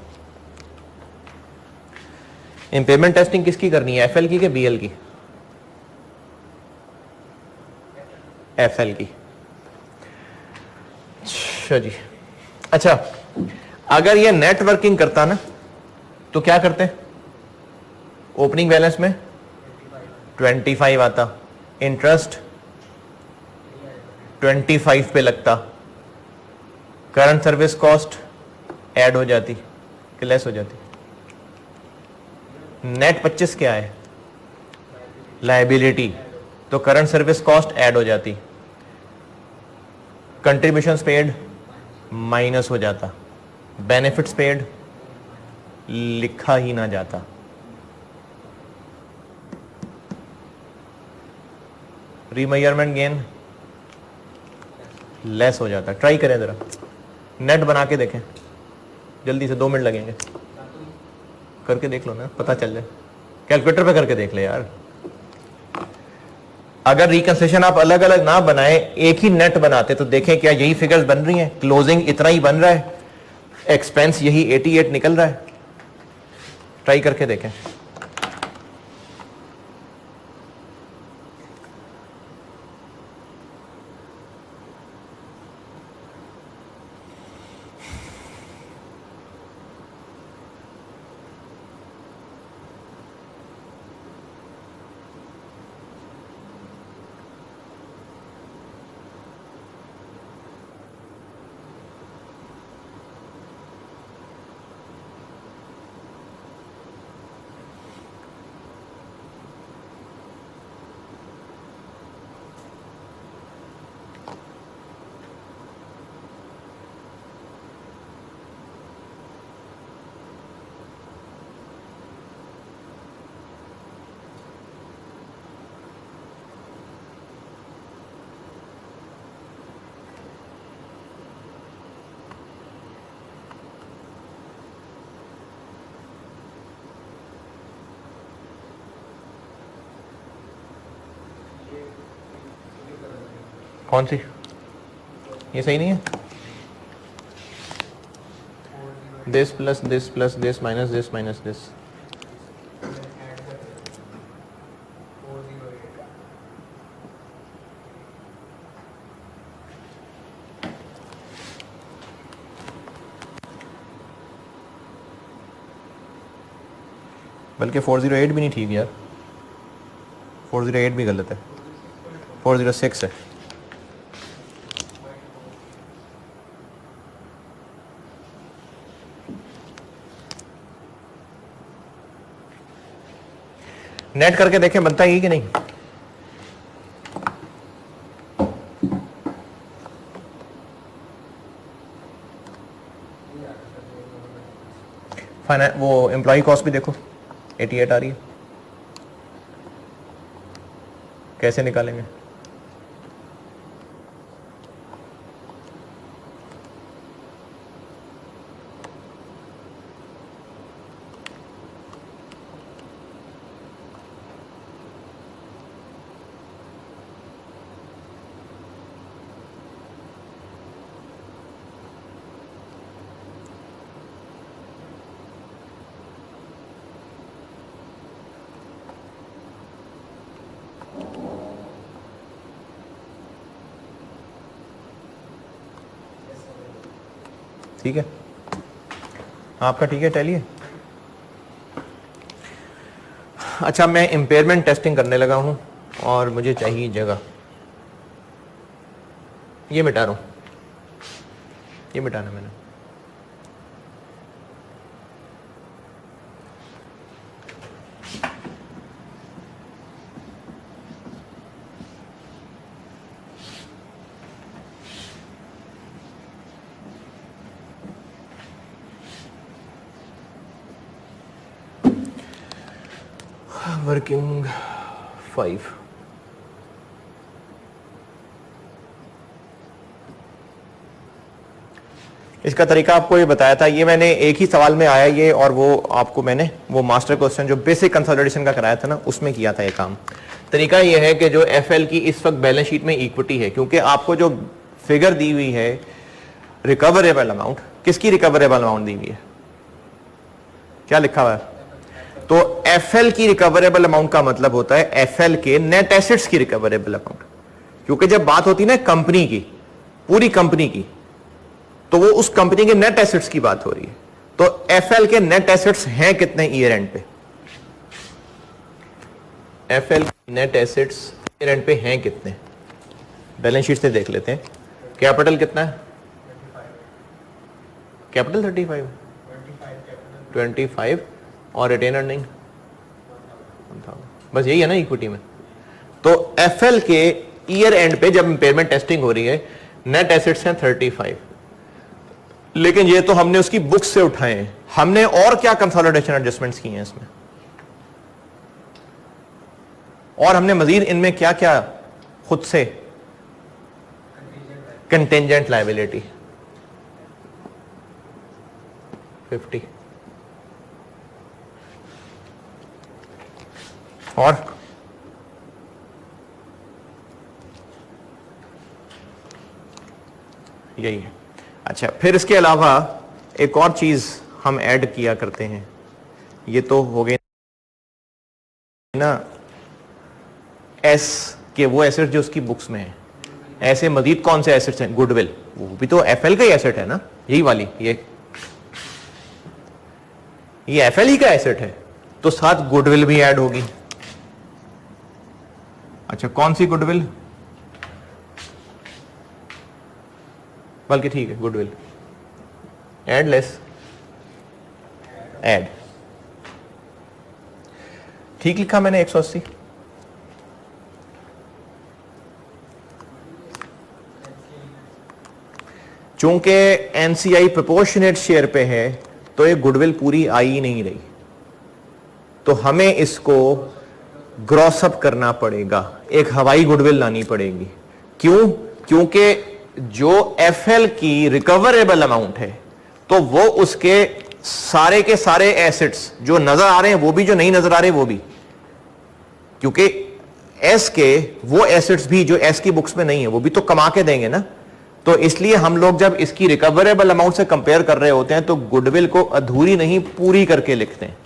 [SPEAKER 1] इम्पेयरमेंट टेस्टिंग किसकी करनी है, FL की कि BL की? FL की। अच्छा जी, अच्छा अगर ये नेट वर्किंग करता ना तो क्या करते, ओपनिंग बैलेंस में 25 आता, इंटरेस्ट 25 पे लगता, करंट सर्विस कॉस्ट ऐड हो जाती कि लेस हो जाती, नेट 25 क्या है, लायबिलिटी, तो करंट सर्विस कॉस्ट ऐड हो जाती, कंट्रीब्यूशंस पेड माइनस हो जाता, बेनिफिट्स पेड लिखा ही ना जाता। रीमेजरमेंट गेन लेस हो जाता। ट्राई करें जरा, नेट बना के देखें जल्दी से, 2 मिनट लगेंगे, करके देख लो ना, पता चल जाए, कैलकुलेटर पे करके देख ले यार। अगर रिकंसिलेशन आप अलग अलग ना बनाए, एक ही नेट बनाते तो देखें क्या यही फिगर्स बन रही हैं, क्लोजिंग इतना ही बन रहा है, एक्सपेंस यही 88 निकल रहा है। ट्राई करके देखें। कौन सी, ये सही नहीं है, this plus this minus this. बल्कि 408 भी नहीं ठीक यार, 408 भी गलत है, 406 है। नेट करके देखें बनता है कि नहीं। वो एम्प्लॉय कॉस्ट भी देखो 88 आ रही है, कैसे निकालेंगे। ठीक है, आपका ठीक है, टैली है। अच्छा, मैं इम्पेयरमेंट टेस्टिंग करने लगा हूं और मुझे चाहिए जगह, ये मिटा रहा हूं, ये मिटाना मैंने। वर्किंग 5 इसका तरीका आपको ये बताया था, ये मैंने एक ही सवाल में आया ये, और वो आपको मैंने वो मास्टर क्वेश्चन जो बेसिक कंसोलिडेशन का कराया था ना, उसमें किया था ये काम। तरीका ये है कि जो एफएल की इस वक्त बैलेंस शीट में इक्विटी है, क्योंकि आपको जो फिगर दी हुई है रिकवरेबल अमाउंट, किसकी रिकवरेबल अमाउंट दी हुई है, क्या लिखा हुआ है, तो एफएल की रिकवरेबल अमाउंट का मतलब होता है एफएल के नेट एसेट्स की रिकवरेबल अमाउंट, क्योंकि जब बात होती है ना कंपनी की, पूरी कंपनी की, तो वो उस कंपनी के नेट एसेट्स की बात हो रही है। तो एफएल के नेट एसेट्स हैं कितने ईयर एंड पे? FL net assets year and पे हैं कितने? बैलेंस शीट से देख लेते हैं। कैपिटल कितना है? कैपिटल 35, 25 और रिटेन अर्निंग 1000, बस यही है ना इक्विटी में। तो एफएल के ईयर एंड पे जब इंपेयरमेंट टेस्टिंग हो रही है, नेट एसेट्स हैं 35, लेकिन ये तो हमने उसकी बुक्स से उठाए हैं। हमने और क्या कंसोलिडेशन एडजस्टमेंट्स किए हैं इसमें, और हमने मजीद इनमें क्या क्या खुद से कंटेंजेंट लायबिलिटी 50 और यही है। अच्छा, फिर इसके अलावा एक और चीज हम ऐड किया करते हैं, ये तो हो गए ना एस के वो एसेट जो उसकी बुक्स में है। ऐसे मजीद कौन से एसेट्स हैं? गुडविल, वो भी तो एफएल का ही एसेट है ना, यही वाली ये एफएल ही का एसेट है, तो साथ गुडविल भी ऐड होगी। अच्छा, कौन सी गुडविल? बल्कि ठीक है, गुडविल ऐड लेस ऐड, ठीक लिखा मैंने 180। चूंकि एनसीआई प्रोपोर्शनेट शेयर पे है तो ये गुडविल पूरी आई ही नहीं रही, तो हमें इसको ग्रॉस अप करना पड़ेगा, एक हवाई गुडविल लानी पड़ेगी। क्यों? क्योंकि जो एफएल की रिकवरेबल अमाउंट है तो वो उसके सारे के सारे एसेट्स जो नजर आ रहे हैं वो भी, जो नहीं नजर आ रहे वो भी, क्योंकि एस के वो एसेट्स भी जो एस की बुक्स में नहीं है वो भी तो कमा के देंगे ना। तो इसलिए हम लोग जब इसकी रिकवरेबल अमाउंट से कंपेयर कर रहे होते हैं तो गुडविल को अधूरी नहीं पूरी करके लिखते हैं।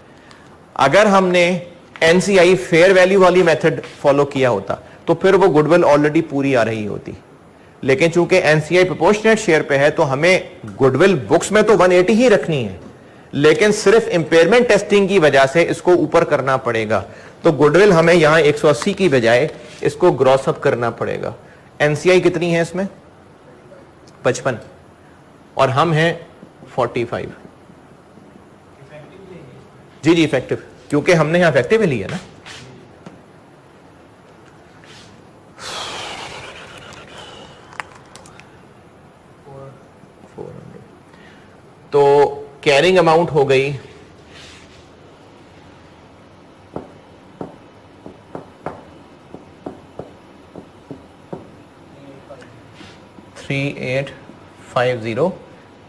[SPEAKER 1] अगर हमने एनसीआई फेयर वैल्यू वाली मेथड फॉलो किया होता तो फिर वो गुडविल ऑलरेडी पूरी आ रही होती, लेकिन चूंकि एनसीआई प्रोपोर्शनेट शेयर पे है तो हमें गुडविल बुक्स में तो 180 ही रखनी है, लेकिन सिर्फ इंपेयरमेंट टेस्टिंग की वजह से इसको ऊपर करना पड़ेगा। तो गुडविल हमें यहां 180 की बजाय इसको ग्रॉस अप करना पड़ेगा। एनसीआई कितनी है इसमें? 55 और हम हैं 45। जी जी इफेक्टिव, क्योंकि हमने यहां इफेक्टिव लिया ना। तो कैरिंग अमाउंट हो गई 3850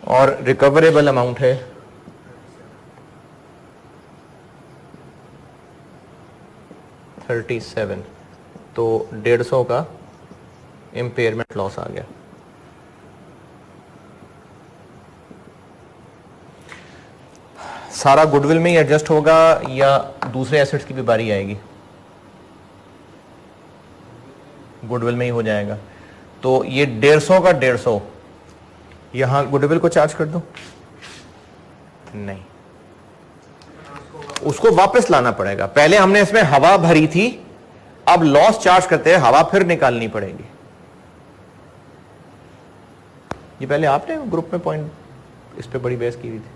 [SPEAKER 1] और रिकवरेबल अमाउंट है 37, तो 150 का इंपेयरमेंट लॉस आ गया। सारा गुडविल में ही एडजस्ट होगा या दूसरे एसेट्स की भी बारी आएगी? गुडविल में ही हो जाएगा। तो ये 150 का 150 यहां गुडविल को चार्ज कर दो? नहीं, उसको वापस लाना पड़ेगा। पहले हमने इसमें हवा भरी थी, अब लॉस चार्ज करते हैं, हवा फिर निकालनी पड़ेगी। ये पहले आपने ग्रुप में पॉइंट इस पे बड़ी बहस की हुई थी।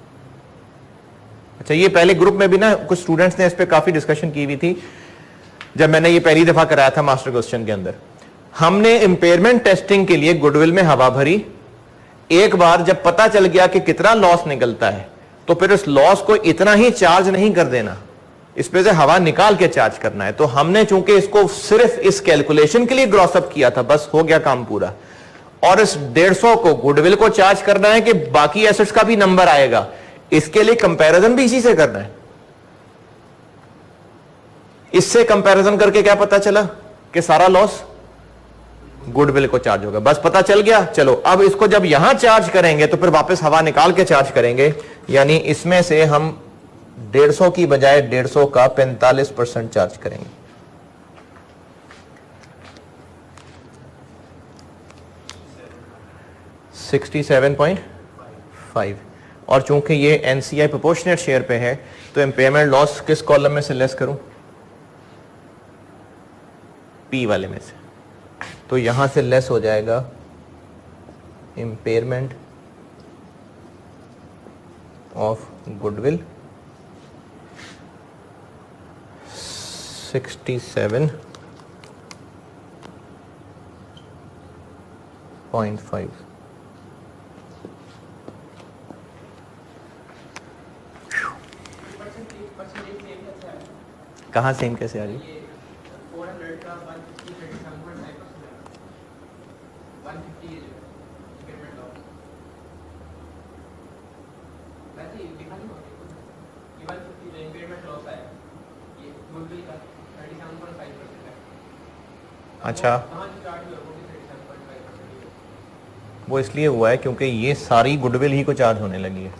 [SPEAKER 1] अच्छा, ये पहले ग्रुप में भी ना कुछ स्टूडेंट्स ने इस पे काफी डिस्कशन की हुई थी जब मैंने ये पहली दफा कराया था मास्टर क्वेश्चन के अंदर। हमने इंपेयरमेंट टेस्टिंग के लिए गुडविल में हवा भरी, एक बार जब पता चल गया कि कितना लॉस निकलता है तो फिर उस लॉस को इतना ही चार्ज नहीं कर देना, इस पे से हवा निकाल के चार्ज करना है। तो हमने चूंकि इसको सिर्फ इस कैलकुलेशन के लिए ग्रॉस अप किया था, बस हो गया काम पूरा। और इस 150 को गुडविल को चार्ज करना है कि बाकी एसेट्स का भी नंबर आएगा, इसके लिए कंपैरिजन भी इसी से करना है। इससे कंपैरिजन करके क्या पता चला कि सारा लॉस गुडविल को चार्ज होगा, बस पता चल गया। चलो अब इसको जब यहां चार्ज करेंगे तो फिर वापस हवा निकाल के चार्ज करेंगे, यानी इसमें से हम 150 की बजाय 150 का 45% चार्ज करेंगे। $67.5। और चूंकि ये एनसीआई प्रोपोर्शनेट शेयर पे है तो इम्पेयरमेंट लॉस किस कॉलम में से लेस करूं? पी वाले में से। तो यहां से लेस हो जाएगा इम्पेयरमेंट ऑफ गुडविल 67.5। कहाँ सेम कैसे आ रही? अच्छा, वो इसलिए हुआ है क्योंकि ये सारी गुडविल ही को चार्ज होने लगी है।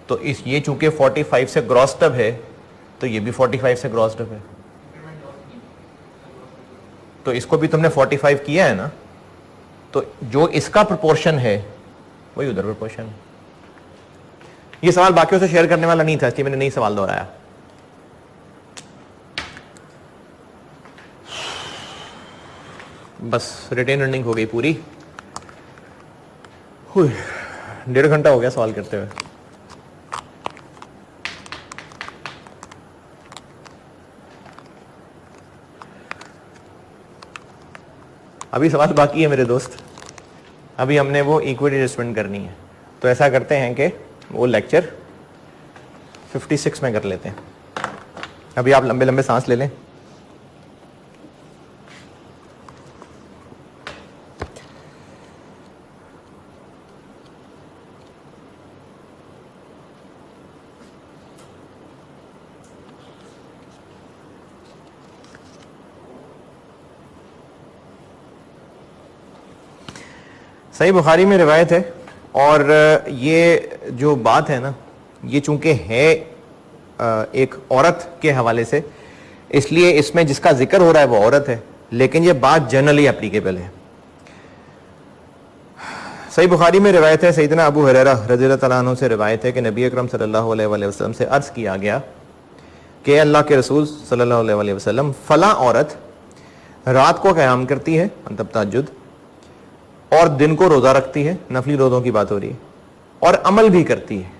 [SPEAKER 1] तो इस ये चूंकि 45 से ग्रॉस टब है तो ये भी 45 से ग्रॉस टब है, तो इसको भी तुमने 45 किया है ना, तो जो इसका प्रोपोर्शन है वही उधर प्रोपोर्शन है। ये सवाल बाकियों से शेयर करने वाला नहीं था इसलिए मैंने नहीं सवाल दोहराया। बस रिटेन अर्निंग हो गई पूरी। 1.5 घंटा हो गया सवाल करते हुए। अभी सवाल बाकी है मेरे दोस्त, अभी हमने वो इक्विटी एडजस्टमेंट करनी है। तो ऐसा करते हैं कि वो लेक्चर 56 में कर लेते हैं। अभी आप लंबे लंबे सांस ले लें। सही बुखारी में रिवायत है, और ये जो बात है ना, ये चूंकि है एक औरत के हवाले से, इसलिए इसमें जिसका जिक्र हो रहा है वो औरत है, लेकिन ये बात जनरली एप्लीकेबल है। सही बुखारी में रिवायत है, सैयदना अबू हुरैरा रज़ियल्लाहु तआला अन्हु से रिवायत है कि नबी अकरम सल्लल्लाहु अलैहि वसल्लम से अर्ज़ किया गया कि अल्लाह के रसूल सल्लल्लाहु अलैहि वसल्लम, फला औरत रात को क़याम करती है, मतलब तहज्जुद, और दिन को रोज़ा रखती है, नफली रोज़ों की बात हो रही है, और अमल भी करती है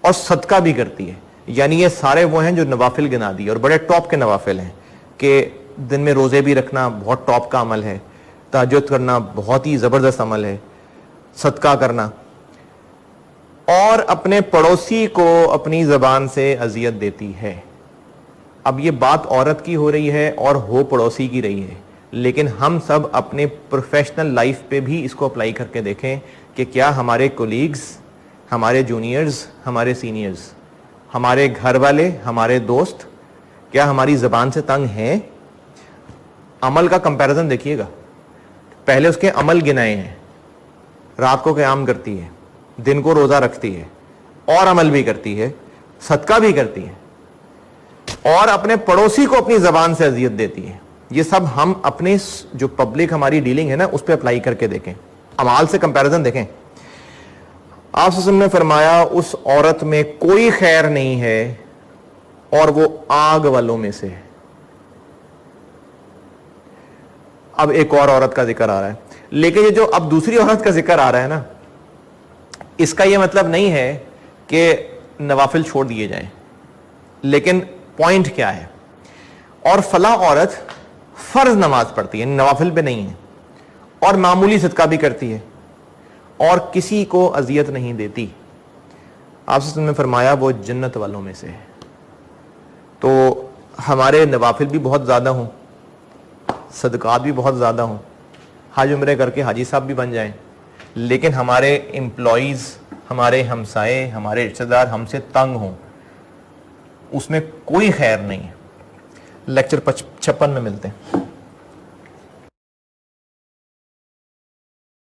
[SPEAKER 1] और सदका भी करती है। यानी ये सारे वो हैं जो नवाफिल गिना दिए, और बड़े टॉप के नवाफिल हैं कि दिन में रोज़े भी रखना बहुत टॉप का अमल है, तहज्जुद करना बहुत ही ज़बरदस्त अमल है, सदका करना, और अपने पड़ोसी को अपनी ज़बान से अजियत देती है। अब ये बात औरत की हो रही है और हो पड़ोसी की रही है, लेकिन हम सब अपने प्रोफेशनल लाइफ पे भी इसको अप्लाई करके देखें कि क्या हमारे कोलीग्स, हमारे जूनियर्स, हमारे सीनियर्स, हमारे घर वाले, हमारे दोस्त, क्या हमारी ज़बान से तंग हैं? अमल का कंपैरिजन देखिएगा, पहले उसके अमल गिनाए हैं। रात को क़याम करती है, दिन को रोज़ा रखती है, और अमल भी करती है, सदका भी करती है, और अपने पड़ोसी को अपनी ज़बान से अजियत देती है। ये सब हम अपने जो पब्लिक हमारी डीलिंग है ना, उस पर अप्लाई करके देखें, अमाल से कंपैरिजन देखें। आप सल्लल्लाहु ने फरमाया उस औरत में कोई खैर नहीं है और वो आग वालों में से है। अब एक और औरत का जिक्र आ रहा है, लेकिन ये जो अब दूसरी औरत का जिक्र आ रहा है ना, इसका ये मतलब नहीं है कि नवाफिल छोड़ दिए जाएं, लेकिन पॉइंट क्या है, और फला औरत फर्ज नमाज पढ़ती है, नवाफिल पे नहीं है, और मामूली सदका भी करती है, और किसी को अजियत नहीं देती। आपसे ने फरमाया वो जन्नत वालों में से है। तो हमारे नवाफिल भी बहुत ज़्यादा हों, सदकात भी बहुत ज़्यादा हों, हज उम्रे करके हाजी साहब भी बन जाएं, लेकिन हमारे एम्प्लॉइज़, हमारे हमसाए, हमारे रिश्तेदार हमसे तंग हों, उसमें कोई खैर नहीं है। लेक्चर 56 में मिलते हैं।